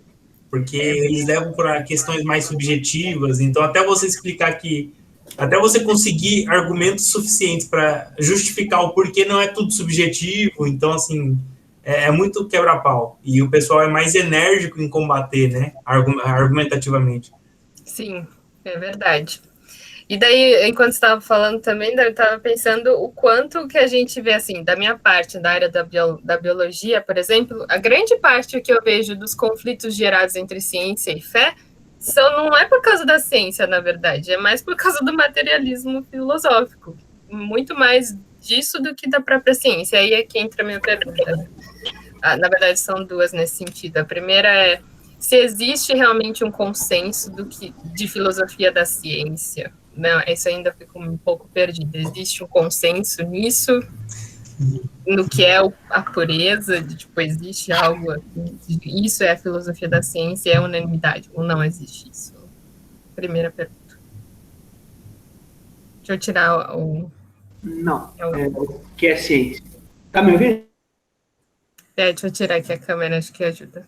Porque eles levam para questões mais subjetivas, então até você explicar até você conseguir argumentos suficientes para justificar o porquê não é tudo subjetivo, então, assim, é muito quebra-pau. E o pessoal é mais enérgico em combater, né, argumentativamente. Sim, é verdade. E daí, enquanto você estava falando também, eu estava pensando o quanto que a gente vê, assim, da minha parte, da área da biologia, por exemplo, a grande parte que eu vejo dos conflitos gerados entre ciência e fé não é por causa da ciência, na verdade, é mais por causa do materialismo filosófico. Muito mais disso do que da própria ciência. Aí é que entra a minha pergunta. Na verdade, são duas nesse sentido. A primeira é se existe realmente um consenso de filosofia da ciência, não, isso ainda fica um pouco perdido. Existe um consenso nisso, no que é a pureza, de, tipo, existe algo assim, isso é a filosofia da ciência, é unanimidade, ou não existe isso? Primeira pergunta. Deixa eu tirar o... Não, o que é ciência? Tá me ouvindo? deixa eu tirar aqui a câmera, acho que ajuda.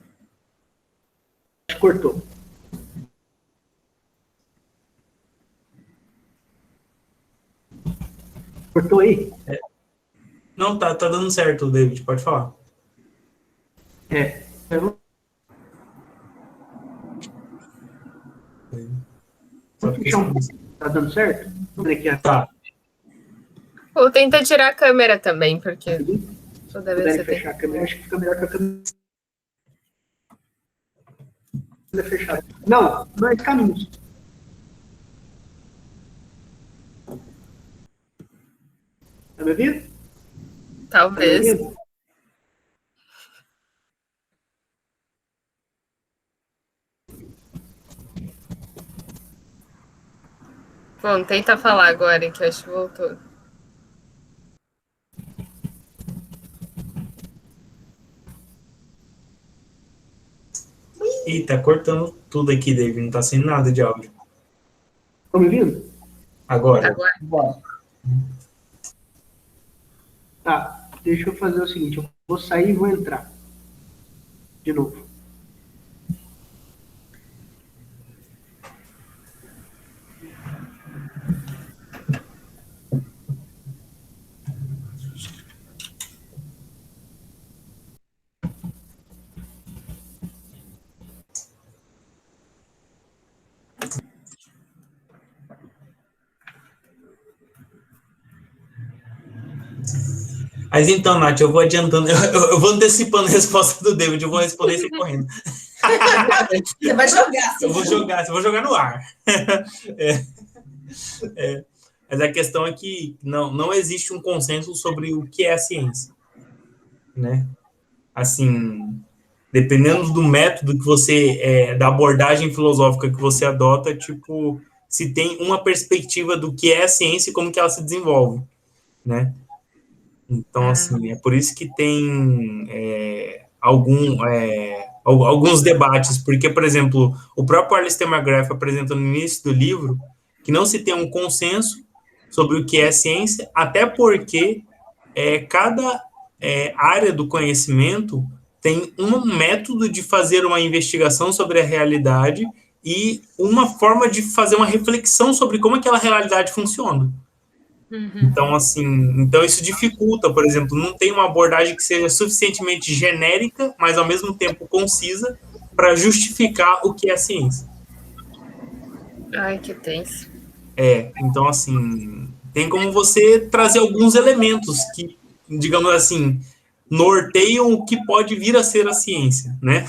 Cortou. Cortou aí? Não, tá dando certo, David, pode falar. Tá dando certo? Tá. Ou tenta tirar a câmera também, porque toda vez você fechar a câmera, acho que fica melhor que a câmera fechada. Não, 2 caminhos. Tá me ouvindo? Talvez. Tá me ouvindo? Bom, tenta falar agora, que eu acho que voltou. Ih, tá cortando tudo aqui, David. Não tá sendo nada de áudio. Tá me ouvindo? Agora. Tá, deixa eu fazer o seguinte, eu vou sair e vou entrar. De novo. Mas então, Nath, eu vou adiantando, eu vou antecipando a resposta do David, eu vou responder isso correndo. Você vai jogar. Eu vou jogar no ar. Mas a questão é que não existe um consenso sobre o que é a ciência, né? Assim, dependendo do método que você, da abordagem filosófica que você adota, tipo, se tem uma perspectiva do que é a ciência e como que ela se desenvolve, né? Então, assim, é por isso que tem alguns debates, porque, por exemplo, o próprio Alistair McGrath apresenta no início do livro que não se tem um consenso sobre o que é ciência, até porque cada área do conhecimento tem um método de fazer uma investigação sobre a realidade e uma forma de fazer uma reflexão sobre como aquela realidade funciona. Então, assim, isso dificulta, por exemplo, não tem uma abordagem que seja suficientemente genérica, mas ao mesmo tempo concisa, para justificar o que é a ciência. Ai, que tenso. Então, assim, tem como você trazer alguns elementos que, digamos assim, norteiam o que pode vir a ser a ciência, né?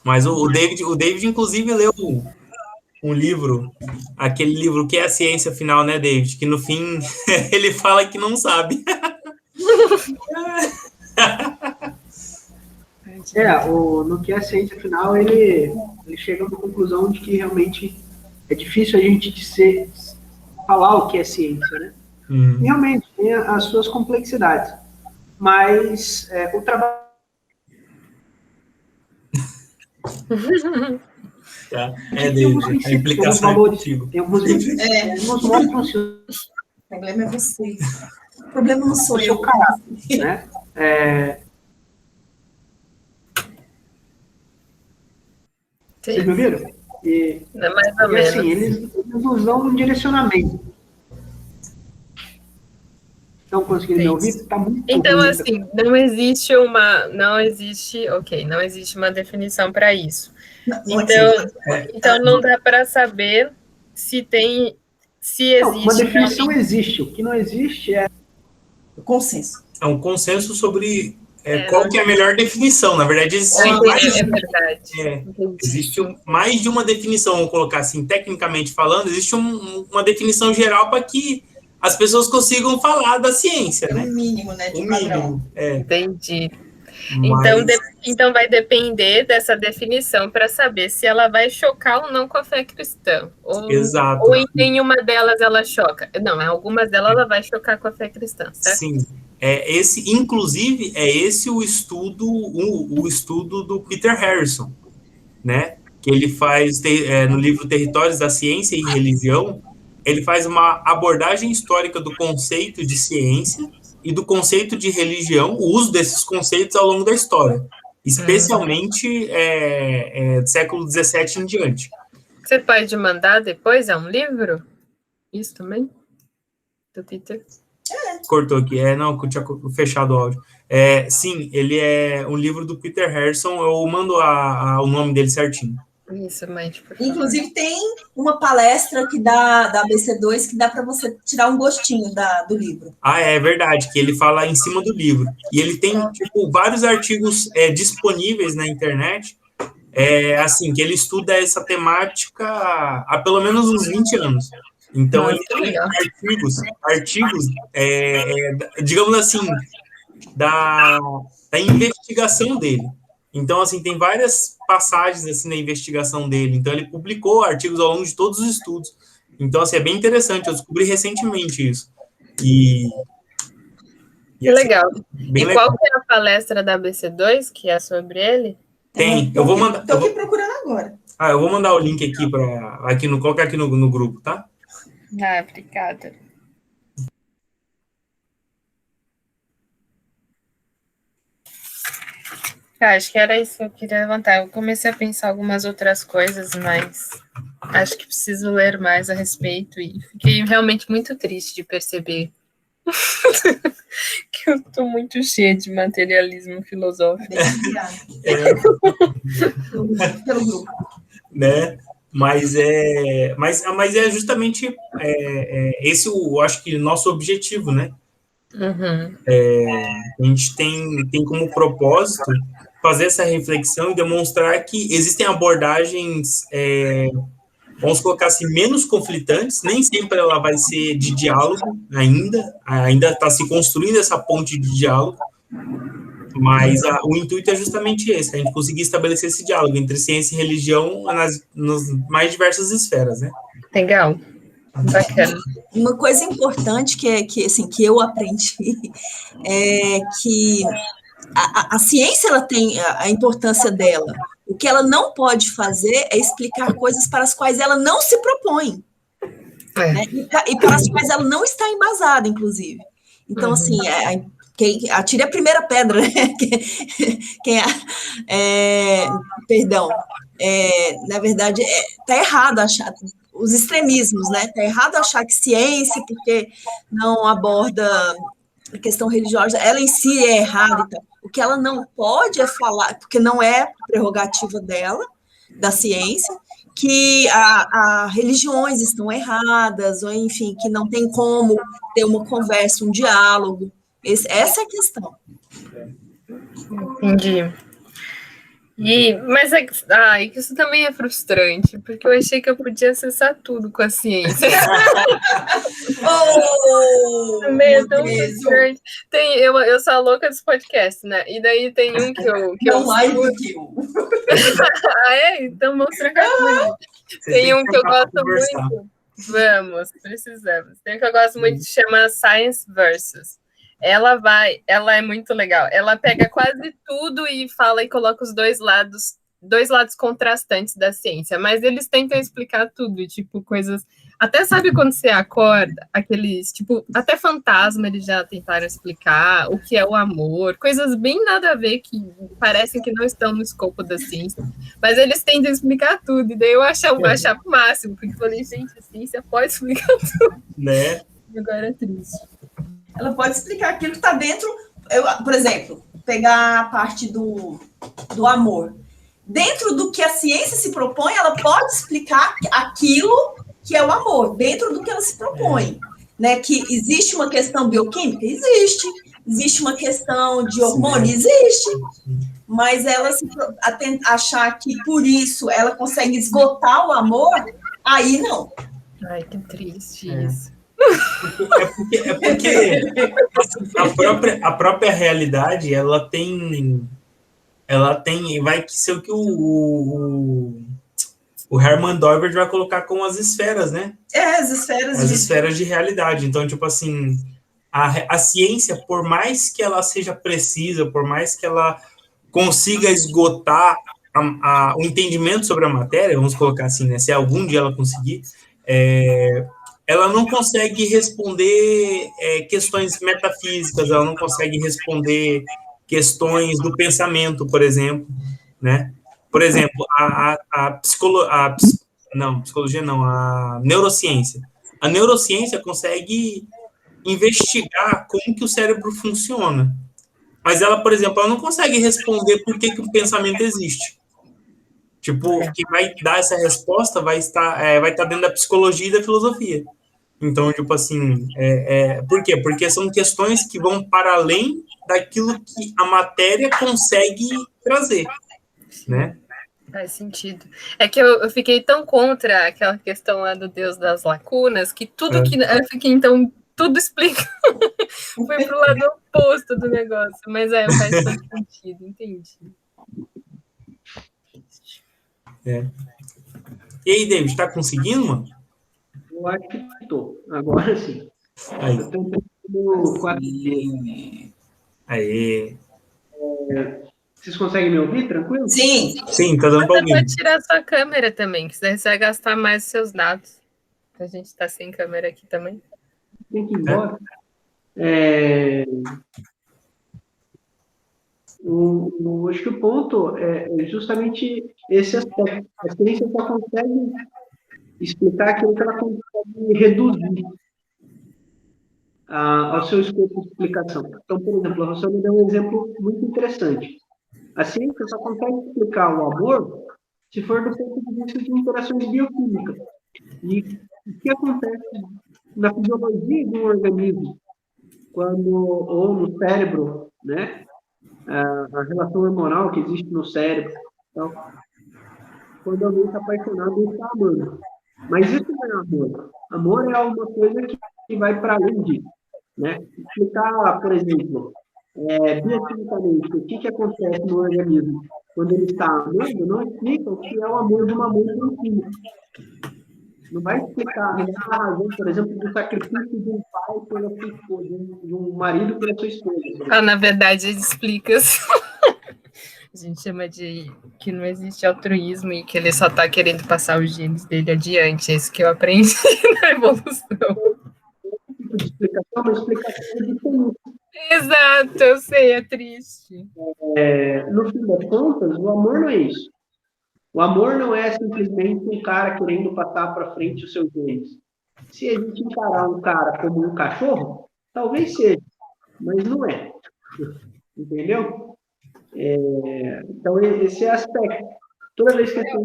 Mas o David, inclusive, leu um livro, aquele livro que é a ciência final, né, David? Que no fim ele fala que não sabe. No que é a ciência final, ele chega a uma conclusão de que realmente é difícil a gente falar o que é ciência, né? E realmente tem as suas complexidades. Mas o trabalho... Tá. David, a implicação é contigo. Tem alguns mostram se o problema é você. O problema não sou eu. Né? Vocês me ouviram? Mais ou menos. Assim, eles nos dão um direcionamento. Estão conseguindo me ouvir? Tá muito então, ruim, assim, não existe uma definição para isso. Então não dá para saber se existe. Uma definição existe. O que não existe é o consenso. É um consenso sobre qual que é a melhor definição. Na verdade, existe mais de uma definição, vamos colocar assim, tecnicamente falando, existe uma definição geral para que as pessoas consigam falar da ciência, né? O mínimo, né? Entendi. Mas, Então vai depender dessa definição para saber se ela vai chocar ou não com a fé cristã. exato. Ou em nenhuma delas ela choca. Não, em algumas delas ela vai chocar com a fé cristã, certo? Sim. Inclusive, é esse o estudo do Peter Harrison, né? Que ele faz no livro Territórios da Ciência e Religião, ele faz uma abordagem histórica do conceito de ciência e do conceito de religião, o uso desses conceitos ao longo da história, especialmente do século XVII em diante. Você pode mandar depois? É um livro? Isso também? Do Peter? Cortou aqui. Não, eu tinha fechado o áudio. Sim, ele é um livro do Peter Harrison, eu mando o nome dele certinho. Isso, mas por favor. Inclusive, tem uma palestra que da ABC2 que dá para você tirar um gostinho do livro. É verdade, que ele fala em cima do livro. E ele tem, vários artigos disponíveis na internet, assim, que ele estuda essa temática há pelo menos uns 20 anos. Então, ele tem artigos digamos assim, da investigação dele. Então, assim, tem várias passagens assim, na investigação dele. Então, ele publicou artigos ao longo de todos os estudos. Então, assim, é bem interessante. Eu descobri recentemente isso. Que legal. Bem legal. Qual que é a palestra da ABC2, que é sobre ele? Tem. Eu vou mandar. Estou aqui procurando agora. Eu vou mandar o link aqui colocar aqui no grupo, tá? Obrigada. Acho que era isso que eu queria levantar. Eu comecei a pensar algumas outras coisas, mas acho que preciso ler mais a respeito e fiquei realmente muito triste de perceber que eu estou muito cheia de materialismo filosófico. Pelo grupo. Né? Mas é justamente esse eu acho que nosso objetivo, né? Uhum. A gente tem como propósito fazer essa reflexão e demonstrar que existem abordagens, vamos colocar assim, menos conflitantes, nem sempre ela vai ser de diálogo ainda está se construindo essa ponte de diálogo, mas o intuito é justamente esse, a gente conseguir estabelecer esse diálogo entre ciência e religião nas mais diversas esferas, né? Legal. Bacana. Uma coisa importante que eu aprendi é que a ciência ela tem a importância dela. O que ela não pode fazer é explicar coisas para as quais ela não se propõe. Né? E para as quais ela não está embasada, inclusive. Então, assim, quem atire a primeira pedra, né? Na verdade, está errado achar os extremismos, né? Está errado achar que ciência, porque não aborda a questão religiosa, ela em si é errada. Então, o que ela não pode é falar, porque não é prerrogativa dela, da ciência, que religiões estão erradas, ou enfim, que não tem como ter uma conversa, um diálogo. Essa é a questão. Entendi. Mas isso também é frustrante, porque eu achei que eu podia acessar tudo com a ciência. Também é tão frustrante. Eu sou a louca dos podcasts, né? E daí tem um que eu mais do que um. Então vamos trocar comigo. Tem um que eu gosto muito. Precisamos. Tem um que eu gosto muito que chama Science Versus. Ela é muito legal. Ela pega quase tudo e fala e coloca os dois lados contrastantes da ciência, mas eles tentam explicar tudo, tipo, coisas... Até sabe quando você acorda, aqueles, tipo, até fantasma eles já tentaram explicar, o que é o amor, coisas bem nada a ver, que parecem que não estão no escopo da ciência, mas eles tentam explicar tudo, e daí eu achava o máximo, porque eu falei, gente, a ciência pode explicar tudo. Né? E agora é triste. Ela pode explicar aquilo que está dentro, por exemplo, pegar a parte do amor. Dentro do que a ciência se propõe, ela pode explicar aquilo que é o amor, dentro do que ela se propõe. Né? Que existe uma questão bioquímica? Existe uma questão de hormônio? Existe. Mas ela achar que por isso ela consegue esgotar o amor, aí não. Ai, que triste isso. É porque a própria realidade, ela tem, vai ser o que o Hermann Doivert vai colocar com as esferas, né? As esferas. As esferas de realidade. Então, tipo assim, a ciência, por mais que ela seja precisa, por mais que ela consiga esgotar o entendimento sobre a matéria, vamos colocar assim, né? Se algum dia ela conseguir, ela não consegue responder questões metafísicas, ela não consegue responder questões do pensamento, por exemplo, né? Por exemplo, a neurociência. A neurociência consegue investigar como que o cérebro funciona, mas ela, por exemplo, ela não consegue responder por que o pensamento existe. Tipo, quem vai dar essa resposta vai estar dentro da psicologia e da filosofia. Então, tipo assim, por quê? Porque são questões que vão para além daquilo que a matéria consegue trazer, né? Faz sentido. É que eu fiquei tão contra aquela questão lá do Deus das lacunas, que tudo que... Eu fiquei, então, tudo explica. Foi pro lado oposto do negócio. Mas faz todo sentido, entendi. E aí, David, tá conseguindo, mano? Eu acho que tô. Agora sim. Aí. Eu tô tentando 4D. Aí. Vocês conseguem me ouvir tranquilo? Sim. Sim, tá dando pra ouvir. Você pode tirar sua câmera também, que senão você vai gastar mais os seus dados. A gente tá sem câmera aqui também. Tem que ir embora. Acho que o ponto é justamente esse aspecto. A ciência só consegue explicar aquilo que ela consegue reduzir ao seu escopo de explicação. Então, por exemplo, a Rosana deu um exemplo muito interessante. A ciência só consegue explicar o amor se for do ponto de vista de interações bioquímicas. E o que acontece na fisiologia de um organismo, ou no cérebro, né? A relação hormonal que existe no cérebro. Então, quando alguém está apaixonado, ele está amando. Mas isso não é amor. Amor é alguma coisa que vai para além disso. Né? Explicar, por exemplo, bioquimicamente, o que acontece no organismo quando ele está amando, não explica o que é o amor de uma mãe para um filho. Não vai explicar a razão, por exemplo, do sacrifício de um pai pela sua esposa, de um marido pela sua esposa. Na verdade, ele explica. A gente chama de que não existe altruísmo e que ele só está querendo passar os genes dele adiante. É isso que eu aprendi na evolução. De explicação, uma explicação diferente. Exato, eu sei, é triste. No fim das contas, o amor não é isso. O amor não é simplesmente um cara querendo passar para frente os seus genes. Se a gente encarar um cara como um cachorro, talvez seja, mas não é. Entendeu? Então, esse é o aspecto. Toda vez que a gente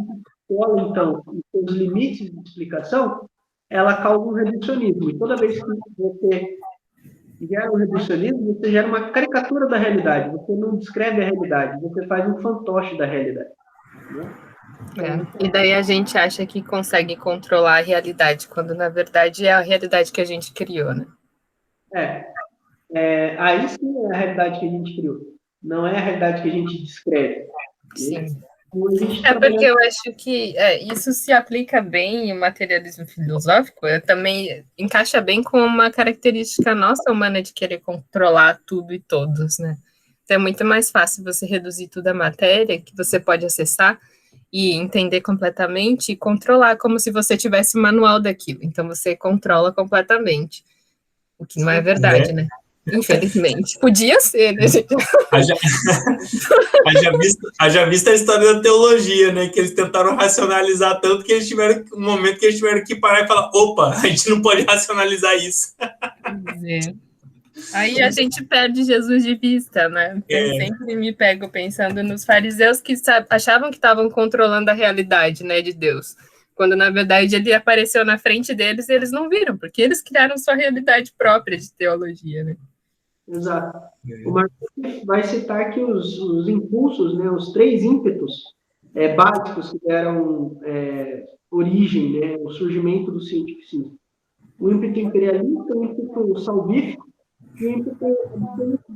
escola, então, os limites de explicação, ela causa um reducionismo. E toda vez que você gera um reducionismo, você gera uma caricatura da realidade. Você não descreve a realidade, você faz um fantoche da realidade. Né? E daí a gente acha que consegue controlar a realidade, quando na verdade é a realidade que a gente criou, né? Aí sim é a realidade que a gente criou. Não é a realidade que a gente descreve. Sim. Porque eu acho que isso se aplica bem em materialismo filosófico, também encaixa bem com uma característica nossa humana de querer controlar tudo e todos, né? Então é muito mais fácil você reduzir tudo à matéria, que você pode acessar e entender completamente e controlar, como se você tivesse o manual daquilo. Então você controla completamente, o que não é verdade, né? Infelizmente. Podia ser, né, gente? Haja vista a história da teologia, né? Que eles tentaram racionalizar tanto que eles tiveram um momento que eles tiveram que parar e falar: opa, a gente não pode racionalizar isso. Aí a gente perde Jesus de vista, né? Eu sempre me pego pensando nos fariseus que achavam que estavam controlando a realidade, né, de Deus. Quando, na verdade, ele apareceu na frente deles e eles não viram, porque eles criaram sua realidade própria de teologia, né? Exato. O Marcos vai citar que os impulsos, né, os 3 ímpetos básicos que deram origem, né, o surgimento do cientificismo. o ímpeto imperialista, o ímpeto salvífico e o ímpeto absolutista.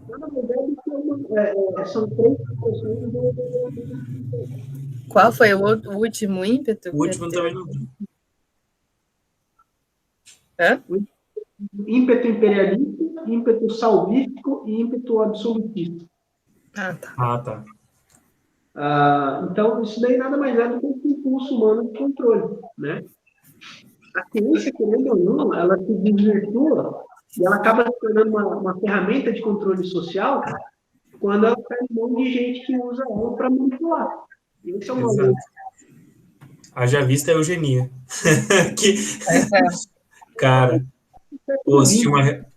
Nada mais é do que são 3 expressões do... Qual foi o último ímpeto? O último também não. Hã? Ímpeto imperialista, ímpeto salvífico e ímpeto absolutista. Tá. Então, isso daí nada mais é do que um impulso humano de controle, né? A ciência, querendo ou não, ela se desvirtua e ela acaba se tornando uma ferramenta de controle social quando ela cai em mão de gente que usa ela para manipular. Esse é o Exato. Haja vista a eugenia. que... Cara, se uma... Desculpa.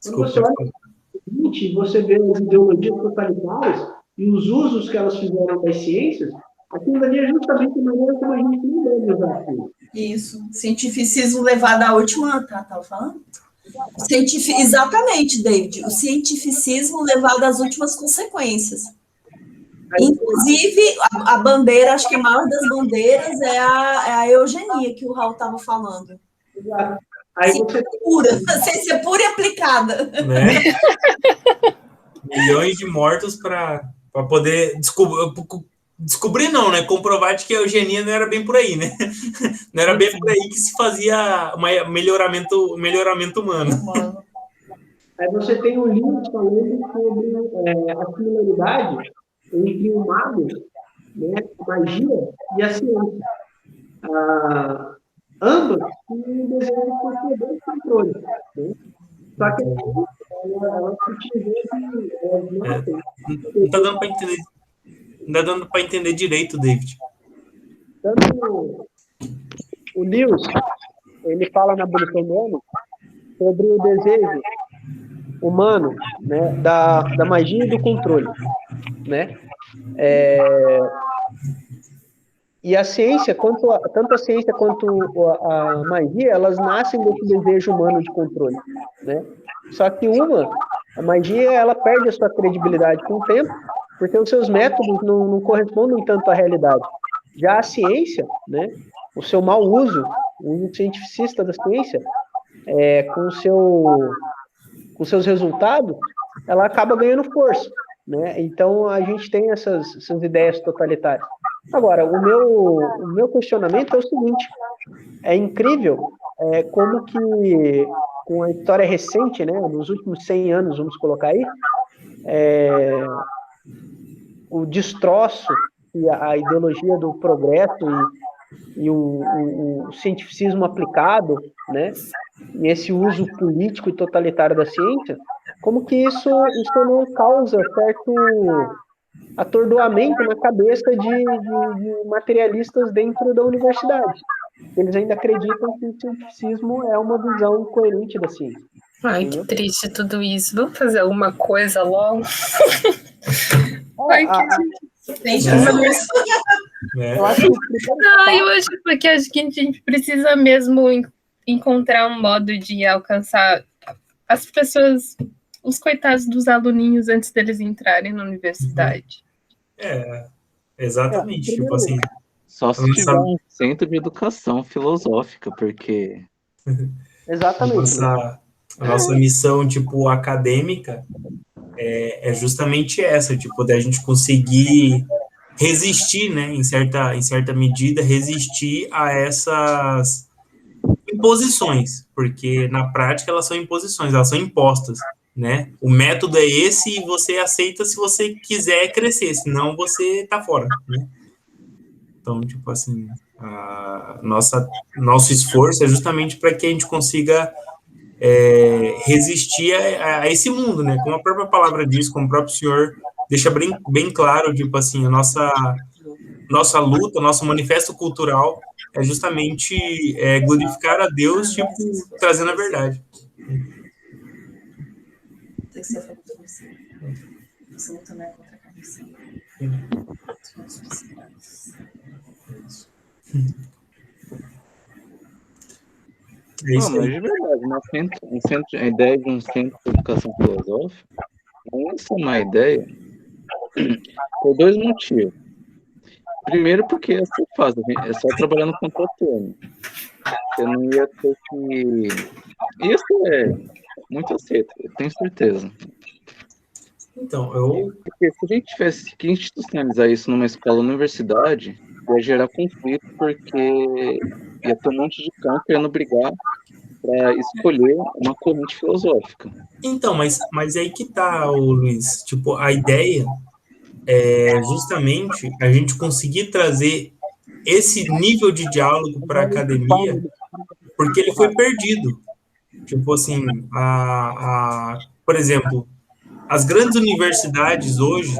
Quando você olha para o você vê as ideologias totalitárias e os usos que elas fizeram das ciências, aquilo ali é justamente a maneira como a gente não deve usar aquilo. Isso, cientificismo levado à última... Estava falando? Exatamente, David. O cientificismo levado às últimas consequências. Inclusive, a bandeira, acho que a maior das bandeiras é a eugenia que o Raul estava falando. Exato. Ciência pura e aplicada. Né? Milhões de mortos para poder descobrir não, né? Comprovar de que a eugenia não era bem por aí, né? Não era bem por aí que se fazia um melhoramento humano. Aí você tem um livro falando sobre a similaridade entre o mago, né, a magia e a ciência. Ambas têm um desejo por poder e controle. Né? Só que ela se utilizou não está dando para entender. Não está dando para entender direito, David. Tanto o Lewis, ele fala na Bulletproof sobre o desejo humano, né, da magia e do controle, né? E a ciência, tanto a ciência quanto a magia, elas nascem desse desejo humano de controle, né? Só que a magia, ela perde a sua credibilidade com o tempo, porque os seus métodos não correspondem tanto à realidade. Já a ciência, né, o seu mau uso, o uso cientificista da ciência, com seus resultados, ela acaba ganhando força, né? Então, a gente tem essas ideias totalitárias. Agora, o meu questionamento é o seguinte, é incrível como que, com a história recente, né, nos últimos 100 anos, vamos colocar aí, o destroço e a ideologia do progresso e o cientificismo aplicado, né, e esse uso político e totalitário da ciência, como que isso não causa certo atordoamento na cabeça de materialistas dentro da universidade. Eles ainda acreditam que o cientificismo é uma visão coerente da ciência. Ai, que triste tudo isso. Vamos fazer alguma coisa logo? Ai, que triste. Eu acho que a gente precisa mesmo encontrar um modo de alcançar as pessoas, os coitados dos aluninhos antes deles entrarem na universidade. Exatamente. Tipo assim, só se tiver um centro de educação filosófica, porque... Exatamente. A nossa missão, tipo, acadêmica é justamente essa, tipo, da gente conseguir resistir, né, em certa medida, resistir a essas imposições, porque na prática elas são imposições, elas são impostas, né? O método é esse e você aceita se você quiser crescer, senão você tá fora, né? Então, tipo assim, nosso esforço é justamente para que a gente consiga resistir a esse mundo, né? Como a própria palavra diz, como o próprio senhor deixa bem claro, tipo assim, a nossa luta, nosso manifesto cultural é justamente glorificar a Deus, tipo, trazendo a verdade. Tem que ser feito por você. Você luta, né, contra a corrupção. Não, mas de verdade, a ideia de um centro de educação filosófica não é uma ideia por 2 motivos. Primeiro, porque é só fácil, é só trabalhando contra turno. você não ia ter que... Isso é muito aceito, eu tenho certeza. Então, Porque se a gente tivesse que institucionalizar isso numa escola ou universidade, ia gerar conflito, porque ia ter um monte de cão querendo brigar para escolher uma corrente filosófica. então, mas aí que tá, ô Luiz. Tipo, a ideia é justamente a gente conseguir trazer esse nível de diálogo para a academia, porque ele foi perdido. Tipo assim, por exemplo, as grandes universidades hoje,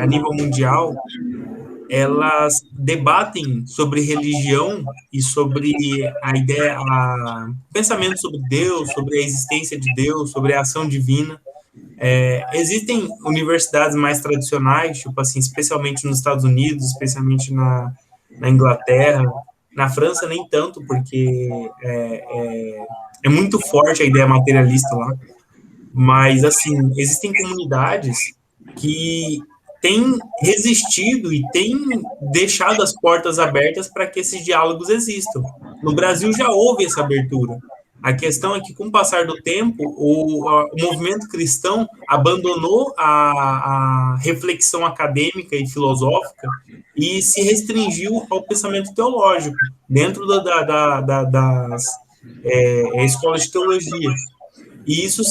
a nível mundial, elas debatem sobre religião e sobre a ideia, pensamento sobre Deus, sobre a existência de Deus, sobre a ação divina. Existem universidades mais tradicionais, tipo assim, especialmente nos Estados Unidos, especialmente na Inglaterra, na França nem tanto, porque é muito forte a ideia materialista lá. Mas, assim, existem comunidades que têm resistido e têm deixado as portas abertas para que esses diálogos existam. No Brasil já houve essa abertura. A questão é que, com o passar do tempo, o movimento cristão abandonou a reflexão acadêmica e filosófica e se restringiu ao pensamento teológico, dentro das escolas de teologia. E isso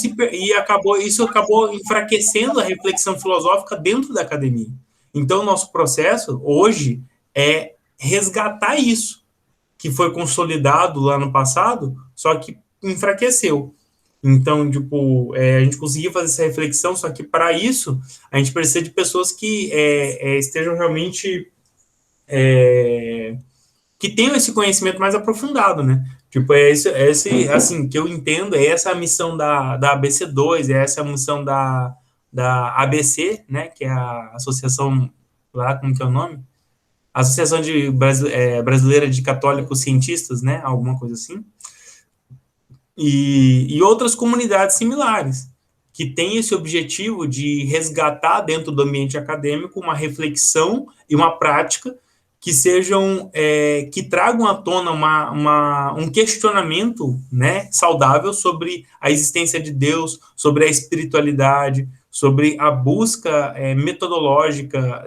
acabou enfraquecendo a reflexão filosófica dentro da academia. Então, o nosso processo hoje é resgatar isso que foi consolidado lá no passado, só que enfraqueceu. Então, tipo, a gente conseguiu fazer essa reflexão, só que para isso a gente precisa de pessoas que estejam realmente que tenham esse conhecimento mais aprofundado, né? Tipo, esse assim, que eu entendo, é essa a missão da ABC2, é essa a missão da ABC, né? Que é a associação, lá, como que é o nome? Associação Brasileira de Católicos Cientistas, né? Alguma coisa assim. E outras comunidades similares, que têm esse objetivo de resgatar dentro do ambiente acadêmico uma reflexão e uma prática que sejam, que tragam à tona um questionamento, né, saudável sobre a existência de Deus, sobre a espiritualidade, sobre a busca metodológica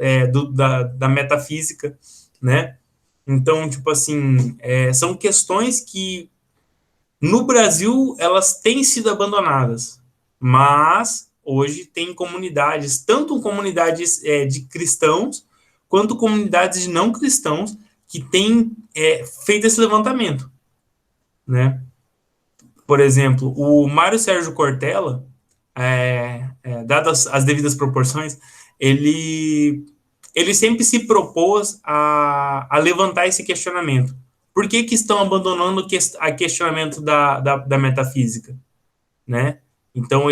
da metafísica, né? Então, tipo assim, são questões que no Brasil elas têm sido abandonadas, mas hoje tem comunidades, tanto comunidades de cristãos, quanto comunidades de não cristãos, que têm feito esse levantamento, né? Por exemplo, o Mário Sérgio Cortella, dadas as devidas proporções, ele sempre se propôs a levantar esse questionamento. Por que estão abandonando o questionamento da metafísica, né? Então,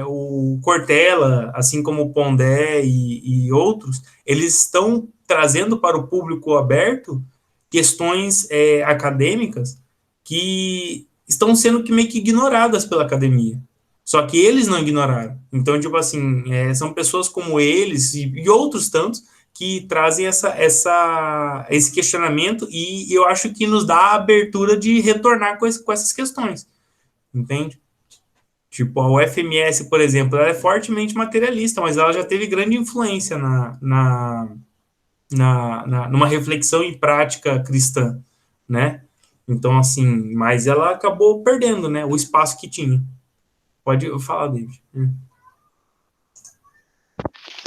o Cortella, assim como o Pondé e outros, eles estão trazendo para o público aberto questões acadêmicas que estão sendo meio que ignoradas pela academia. Só que eles não ignoraram. Então, tipo assim, são pessoas como eles e outros tantos que trazem esse questionamento e eu acho que nos dá a abertura de retornar com essas questões, entende? Tipo, a UFMS, por exemplo, ela é fortemente materialista, mas ela já teve grande influência numa reflexão e prática cristã, né? Então, assim, mas ela acabou perdendo, né, o espaço que tinha. Pode falar, David.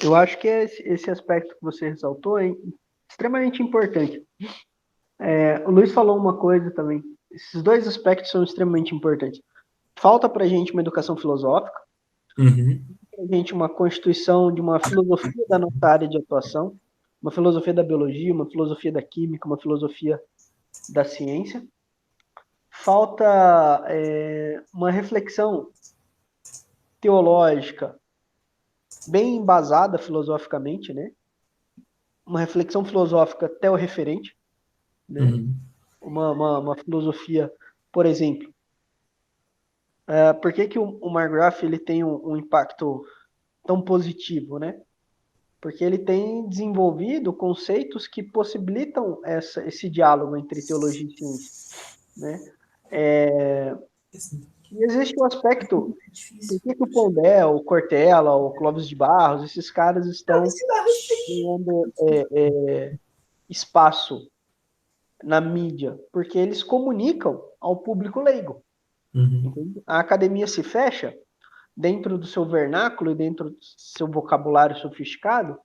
Eu acho que esse aspecto que você ressaltou é extremamente importante. O Luiz falou uma coisa também. Esses dois aspectos são extremamente importantes. Falta para a gente uma educação filosófica, para a gente uma constituição de uma filosofia da nossa área de atuação, uma filosofia da biologia, uma filosofia da química, uma filosofia da ciência. Falta uma reflexão teológica bem embasada filosoficamente, né? Uma reflexão filosófica teorreferente, né? Uma filosofia, por exemplo, por que o McGrath ele tem um impacto tão positivo, né? porque ele tem desenvolvido conceitos que possibilitam esse diálogo entre teologia e ciência, né? E existe um aspecto, por que o Pondé, o Cortella, o Clóvis de Barros, esses caras estão ganhando espaço na mídia? Porque eles comunicam ao público leigo. A academia se fecha dentro do seu vernáculo e dentro do seu vocabulário sofisticado,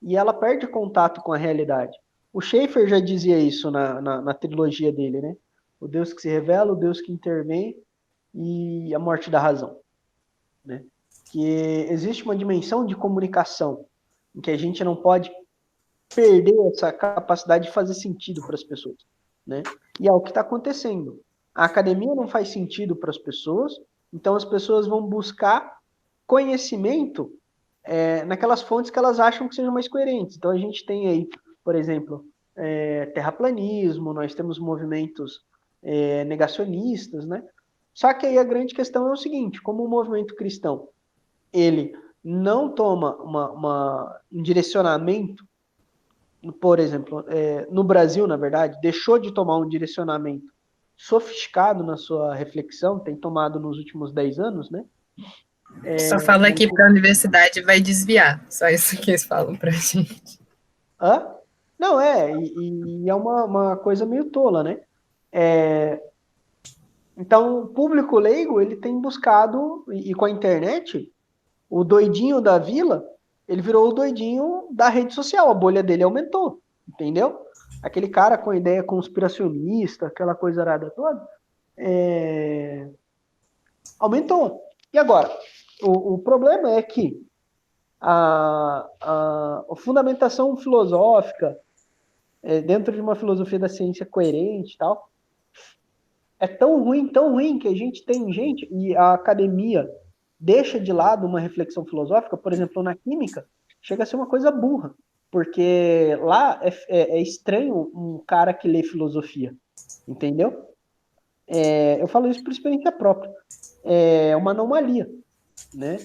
e ela perde contato com a realidade. O Schaeffer já dizia isso na trilogia dele, né? O Deus que se revela, o Deus que intervém e a morte da razão, né? Que existe uma dimensão de comunicação em que a gente não pode perder essa capacidade de fazer sentido para as pessoas, né? E é o que está acontecendo. A academia não faz sentido para as pessoas, então as pessoas vão buscar conhecimento naquelas fontes que elas acham que sejam mais coerentes. Então a gente tem aí, por exemplo, terraplanismo, nós temos movimentos negacionistas, né? Só que aí a grande questão é o seguinte: como o movimento cristão ele não toma um direcionamento, por exemplo, no Brasil, na verdade, deixou de tomar um direcionamento sofisticado na sua reflexão, tem tomado nos últimos 10 anos, né? Só fala que para a universidade vai desviar, só isso que eles falam para a gente. Não, e é uma coisa meio tola, né? Então, o público leigo, ele tem buscado, e com a internet, o doidinho da vila, ele virou o doidinho da rede social, a bolha dele aumentou, entendeu? Aquele cara com ideia conspiracionista, aquela coisa arada toda, aumentou. E agora, o problema é que a fundamentação filosófica, dentro de uma filosofia da ciência coerente e tal, é tão ruim, que a gente tem gente, e a academia deixa de lado uma reflexão filosófica, por exemplo, na química, chega a ser uma coisa burra, porque lá é estranho um cara que lê filosofia, entendeu? Eu falo isso por experiência própria. É uma anomalia, né?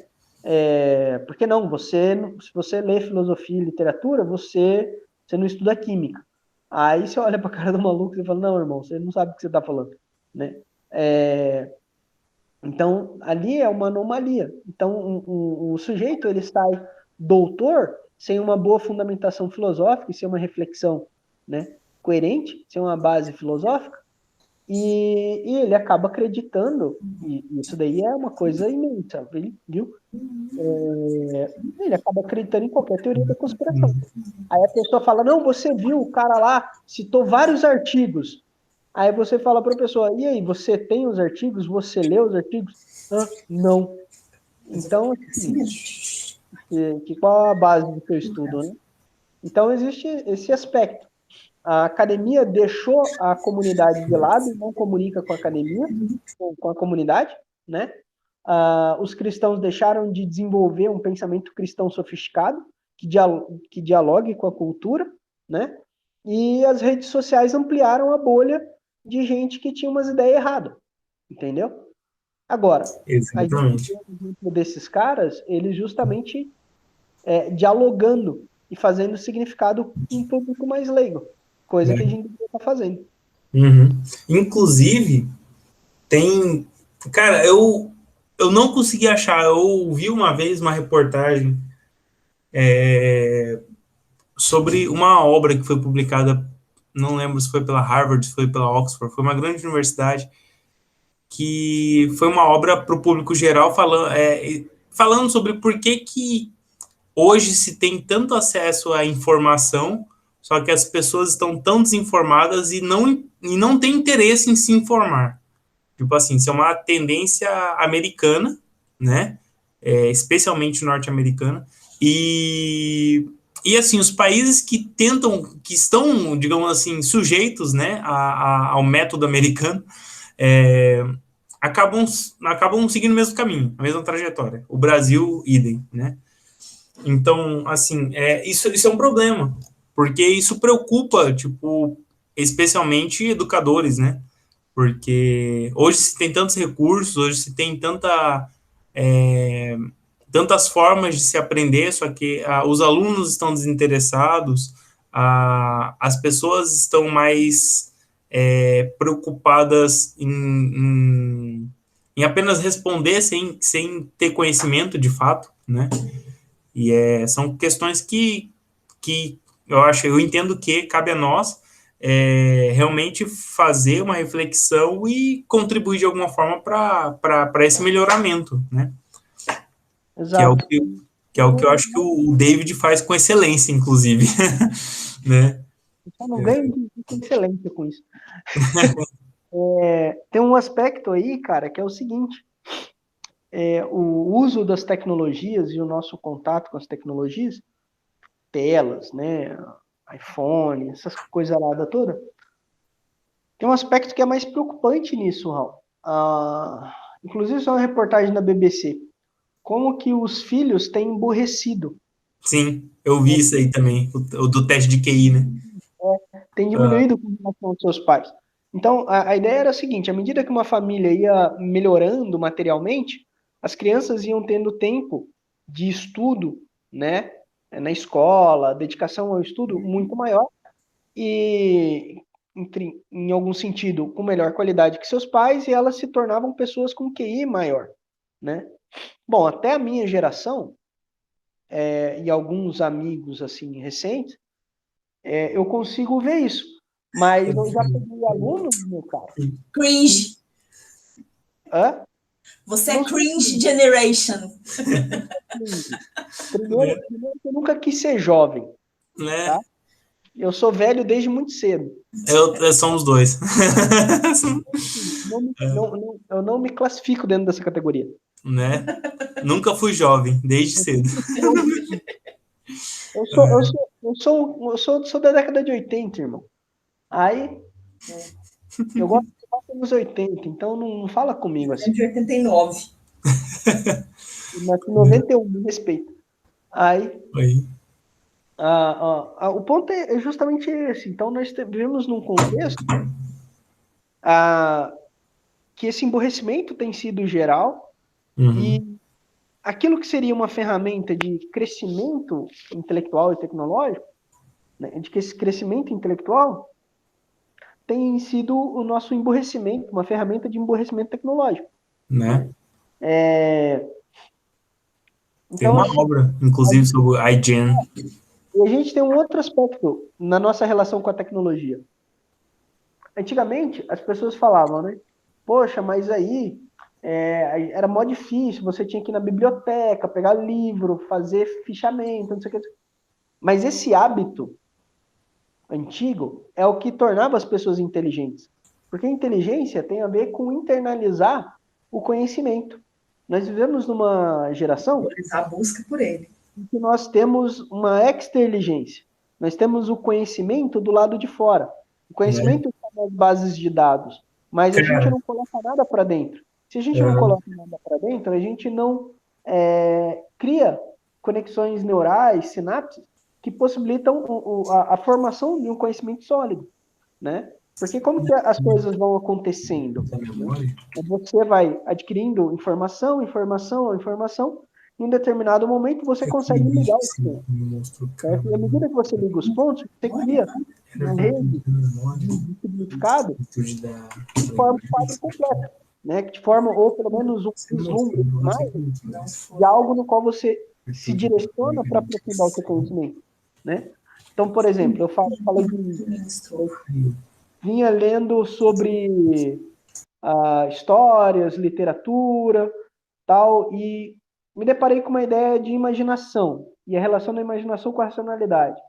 Porque não, se você lê filosofia e literatura, você não estuda química. Aí você olha pra cara do maluco e fala, não, irmão, você não sabe o que você tá falando, né? Então, ali é uma anomalia. Então, o sujeito, ele sai doutor sem uma boa fundamentação filosófica, sem uma reflexão, né, coerente, sem uma base filosófica, e ele acaba acreditando, e isso daí é uma coisa imensa, viu? Ele acaba acreditando em qualquer teoria da conspiração. Aí a pessoa fala, não, você viu, o cara lá citou vários artigos. Aí você fala para a pessoa, e aí, você tem os artigos? Você lê os artigos? Não. Então, assim, qual a base do seu estudo, né? Então, existe esse aspecto. A academia deixou a comunidade de lado, não comunica com a academia, com a comunidade, né? Os cristãos deixaram de desenvolver um pensamento cristão sofisticado, que dialogue com a cultura, né? E as redes sociais ampliaram a bolha de gente que tinha umas ideias erradas, entendeu? Agora, exatamente, a gente desses caras, eles justamente dialogando e fazendo significado um público mais leigo, coisa que a gente está fazendo. Inclusive, tem... Cara, eu não consegui achar, eu vi uma vez uma reportagem sobre uma obra que foi publicada, não lembro se foi pela Harvard, se foi pela Oxford, foi uma grande universidade, que foi uma obra para o público geral falando sobre por que hoje se tem tanto acesso à informação, só que as pessoas estão tão desinformadas e não têm interesse em se informar. Tipo assim, isso é uma tendência americana, né? Especialmente norte-americana. E assim, os países que estão, digamos assim, sujeitos, né, ao método americano, acabam seguindo o mesmo caminho, a mesma trajetória. O Brasil, idem, né? Então, assim, isso é um problema, porque isso preocupa, tipo, especialmente educadores, né? Porque hoje se tem tantos recursos, hoje se tem tantas formas de se aprender, só que os alunos estão desinteressados, as pessoas estão mais preocupadas em apenas responder sem ter conhecimento de fato, né? E são questões que eu entendo que cabe a nós realmente fazer uma reflexão e contribuir de alguma forma para esse melhoramento, né? Exato. Que é o que eu acho que o David faz com excelência, inclusive, né? Eu só não ganho de excelência com isso. Tem um aspecto aí, cara, que é o seguinte, o uso das tecnologias e o nosso contato com as tecnologias, telas, né, iPhone, essas coisas lá toda, tem um aspecto que é mais preocupante nisso, Raul. Inclusive, isso é uma reportagem da BBC. Como que os filhos têm emburrecido. Sim, eu vi isso aí também, o do teste de QI, né? Tem diminuído com relação aos seus pais. Então, a ideia era a seguinte, à medida que uma família ia melhorando materialmente, as crianças iam tendo tempo de estudo, né, na escola, dedicação ao estudo muito maior e, em algum sentido, com melhor qualidade que seus pais, e elas se tornavam pessoas com QI maior, né? Bom, até a minha geração, e alguns amigos, assim, recentes, eu consigo ver isso. Mas eu já peguei alunos, meu cara. Cringe. Hã? Você é cringe generation. Primeiro que eu nunca quis ser jovem. Né? Tá? Eu sou velho desde muito cedo. Somos dois. Eu não me classifico dentro dessa categoria. Né? Nunca fui jovem, desde cedo. Eu sou da década de 80, irmão. Aí, eu gosto dos anos 80, então não fala comigo assim. De 89. Mas 91, me respeita. Aí, o ponto é justamente esse. Então, nós vivemos num contexto que esse emborrecimento tem sido geral, e aquilo que seria uma ferramenta de crescimento intelectual e tecnológico, né, de que esse crescimento intelectual tem sido o nosso emborrecimento, uma ferramenta de emborrecimento tecnológico. Né? Então, tem uma obra, inclusive, sobre o iGen. E a gente tem um outro aspecto na nossa relação com a tecnologia. Antigamente, as pessoas falavam, né? Poxa, mas aí era mó difícil, você tinha que ir na biblioteca, pegar livro, fazer fichamento, não sei o que. Mas esse hábito antigo é o que tornava as pessoas inteligentes. Porque a inteligência tem a ver com internalizar o conhecimento. Nós vivemos numa geração a busca por ele. em que nós temos uma extra-inteligência. Nós temos o conhecimento do lado de fora. O conhecimento está nas bases de dados, mas a gente não coloca nada para dentro. Se a gente não coloca nada para dentro, a gente não cria conexões neurais, sinapses, que possibilitam a formação de um conhecimento sólido, né? Porque como que as coisas vão acontecendo? Você vai adquirindo informação, em um determinado momento você consegue ligar os pontos. Certo? E à medida que você liga os pontos, você cria uma rede de significado que forma um quadro completo, né? Que te forma, ou pelo menos um vislumbre de algo no qual você se direciona para aprofundar o seu conhecimento, né? Então, por exemplo, vinha lendo sobre histórias, literatura, tal, e me deparei com uma ideia de imaginação, e a relação da imaginação com a racionalidade.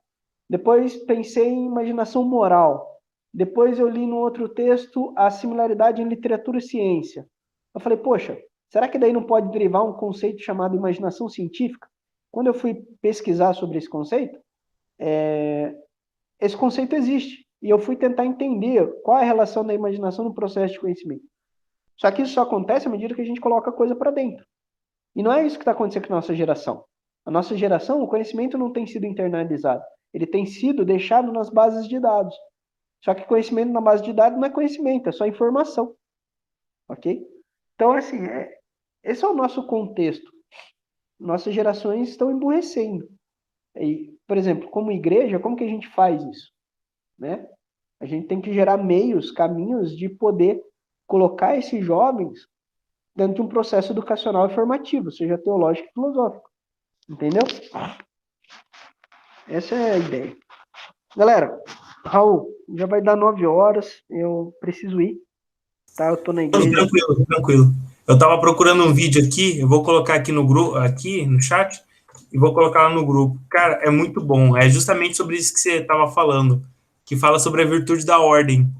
Depois pensei em imaginação moral. Depois eu li no outro texto a similaridade em literatura e ciência. Eu falei, poxa, será que daí não pode derivar um conceito chamado imaginação científica? Quando eu fui pesquisar sobre esse conceito existe. E eu fui tentar entender qual é a relação da imaginação no processo de conhecimento. Só que isso só acontece à medida que a gente coloca a coisa para dentro. E não é isso que está acontecendo com a nossa geração. A nossa geração, o conhecimento não tem sido internalizado. Ele tem sido deixado nas bases de dados. Só que conhecimento na base de dados não é conhecimento, é só informação. Ok? Então, assim, esse é o nosso contexto. nossas gerações estão emburrecendo. E, por exemplo, como igreja, como que a gente faz isso? Né? A gente tem que gerar meios, caminhos de poder colocar esses jovens dentro de um processo educacional e formativo, seja teológico e filosófico. Entendeu? Essa é a ideia. Galera, Raul, já vai dar 9 horas, eu preciso ir, tá? Eu tô na igreja. Tranquilo, tranquilo. Eu tava procurando um vídeo aqui, eu vou colocar aqui no grupo, aqui no chat, e vou colocar lá no grupo. Cara, é muito bom. É justamente sobre isso que você tava falando, que fala sobre a virtude da ordem,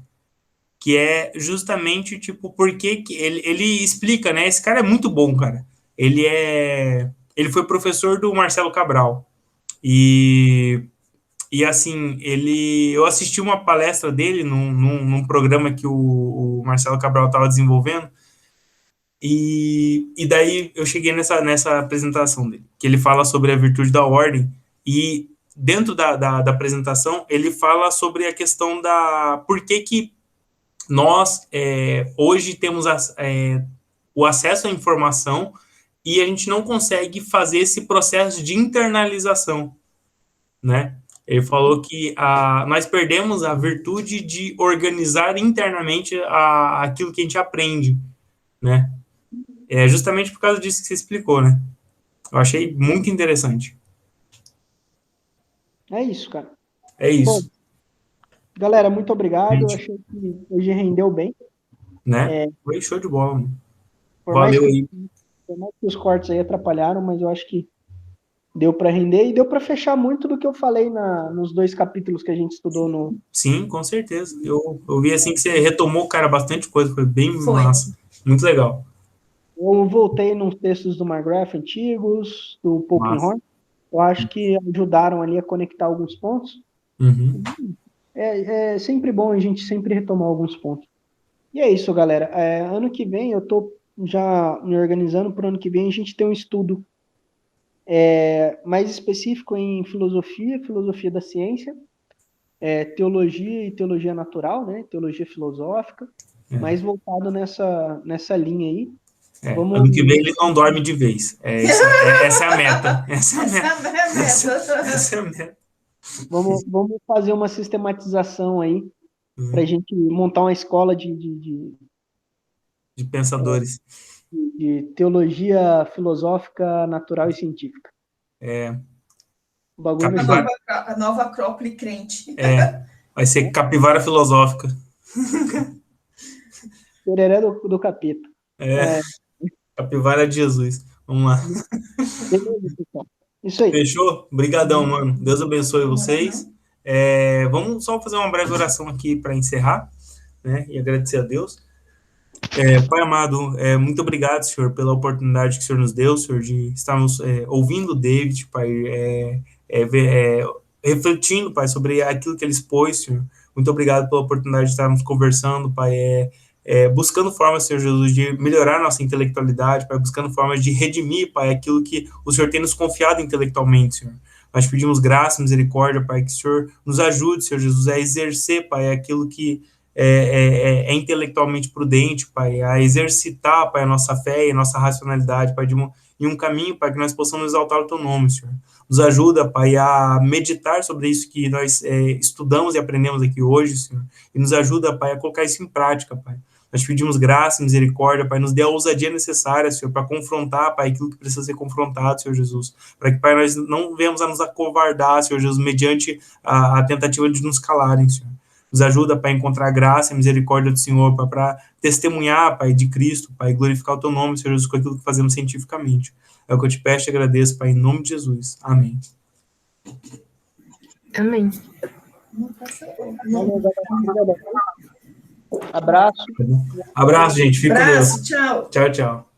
que é justamente, tipo, porque que ele explica, né? Esse cara é muito bom, cara. Ele foi professor do Marcelo Cabral. E assim, eu assisti uma palestra dele num programa que o Marcelo Cabral estava desenvolvendo, e daí eu cheguei nessa apresentação dele, que ele fala sobre a virtude da ordem, e dentro da apresentação, ele fala sobre a questão por que nós, hoje, temos o acesso à informação e a gente não consegue fazer esse processo de internalização, né? Ele falou que nós perdemos a virtude de organizar internamente aquilo que a gente aprende, né? É justamente por causa disso que você explicou, né? Eu achei muito interessante. É isso, cara. É isso. Bom, galera, muito obrigado. Gente. Eu achei que hoje rendeu bem. Né? Foi show de bola, mano. Valeu aí. Por mais que os cortes aí atrapalharam, mas eu acho que deu para render e deu para fechar muito do que eu falei nos 2 capítulos que a gente estudou no... Sim, com certeza. Eu vi assim que você retomou, cara, bastante coisa. Foi bem massa. Muito legal. Eu voltei nos textos do McGrath antigos, do Polkinghorne. Eu acho que ajudaram ali a conectar alguns pontos. Uhum. É sempre bom a gente sempre retomar alguns pontos. E é isso, galera. Ano que vem, eu tô já me organizando para o ano que vem a gente ter um estudo mais específico em filosofia da ciência, teologia e teologia natural, né? Teologia filosófica, mais voltado nessa linha aí. Ano que vem ele não dorme de vez. Essa é a meta. Essa é a meta. Vamos fazer uma sistematização aí para a gente montar uma escola de pensadores. De teologia filosófica, natural e científica. O bagulho a nova Acrópole crente. Vai ser capivara filosófica. Tereré do capeta. Capivara de Jesus. Vamos lá. Beleza, pessoal. Isso aí. Fechou? Obrigadão, mano. Deus abençoe vocês. Vamos só fazer uma breve oração aqui para encerrar, né? E agradecer a Deus. Pai amado, muito obrigado, Senhor, pela oportunidade que o Senhor nos deu, Senhor, de estarmos ouvindo o David, Pai, refletindo, Pai, sobre aquilo que ele expôs, Senhor. Muito obrigado pela oportunidade de estarmos conversando, Pai, buscando formas, Senhor Jesus, de melhorar nossa intelectualidade, Pai, buscando formas de redimir, Pai, aquilo que o Senhor tem nos confiado intelectualmente, Senhor. Nós pedimos graça, misericórdia, Pai, que o Senhor nos ajude, Senhor Jesus, a exercer, Pai, aquilo que é intelectualmente prudente, Pai, a exercitar, Pai, a nossa fé e a nossa racionalidade, Pai, em um caminho, Pai, que nós possamos exaltar o Teu nome, Senhor. Nos ajuda, Pai, a meditar sobre isso que nós estudamos e aprendemos aqui hoje, Senhor, e nos ajuda, Pai, a colocar isso em prática, Pai. Nós pedimos graça, misericórdia, Pai, nos dê a ousadia necessária, Senhor, para confrontar, Pai, aquilo que precisa ser confrontado, Senhor Jesus, para que, Pai, nós não venhamos a nos acovardar, Senhor Jesus, mediante a tentativa de nos calarem, Senhor. Nos ajuda, Pai, a encontrar graça e misericórdia do Senhor, Pai, para testemunhar, Pai, de Cristo, Pai, glorificar o Teu nome, Senhor Jesus, com aquilo que fazemos cientificamente. É o que eu te peço e agradeço, Pai, em nome de Jesus. Amém. Amém. Abraço. Abraço, gente. Fica com Deus. Tchau. Tchau, tchau.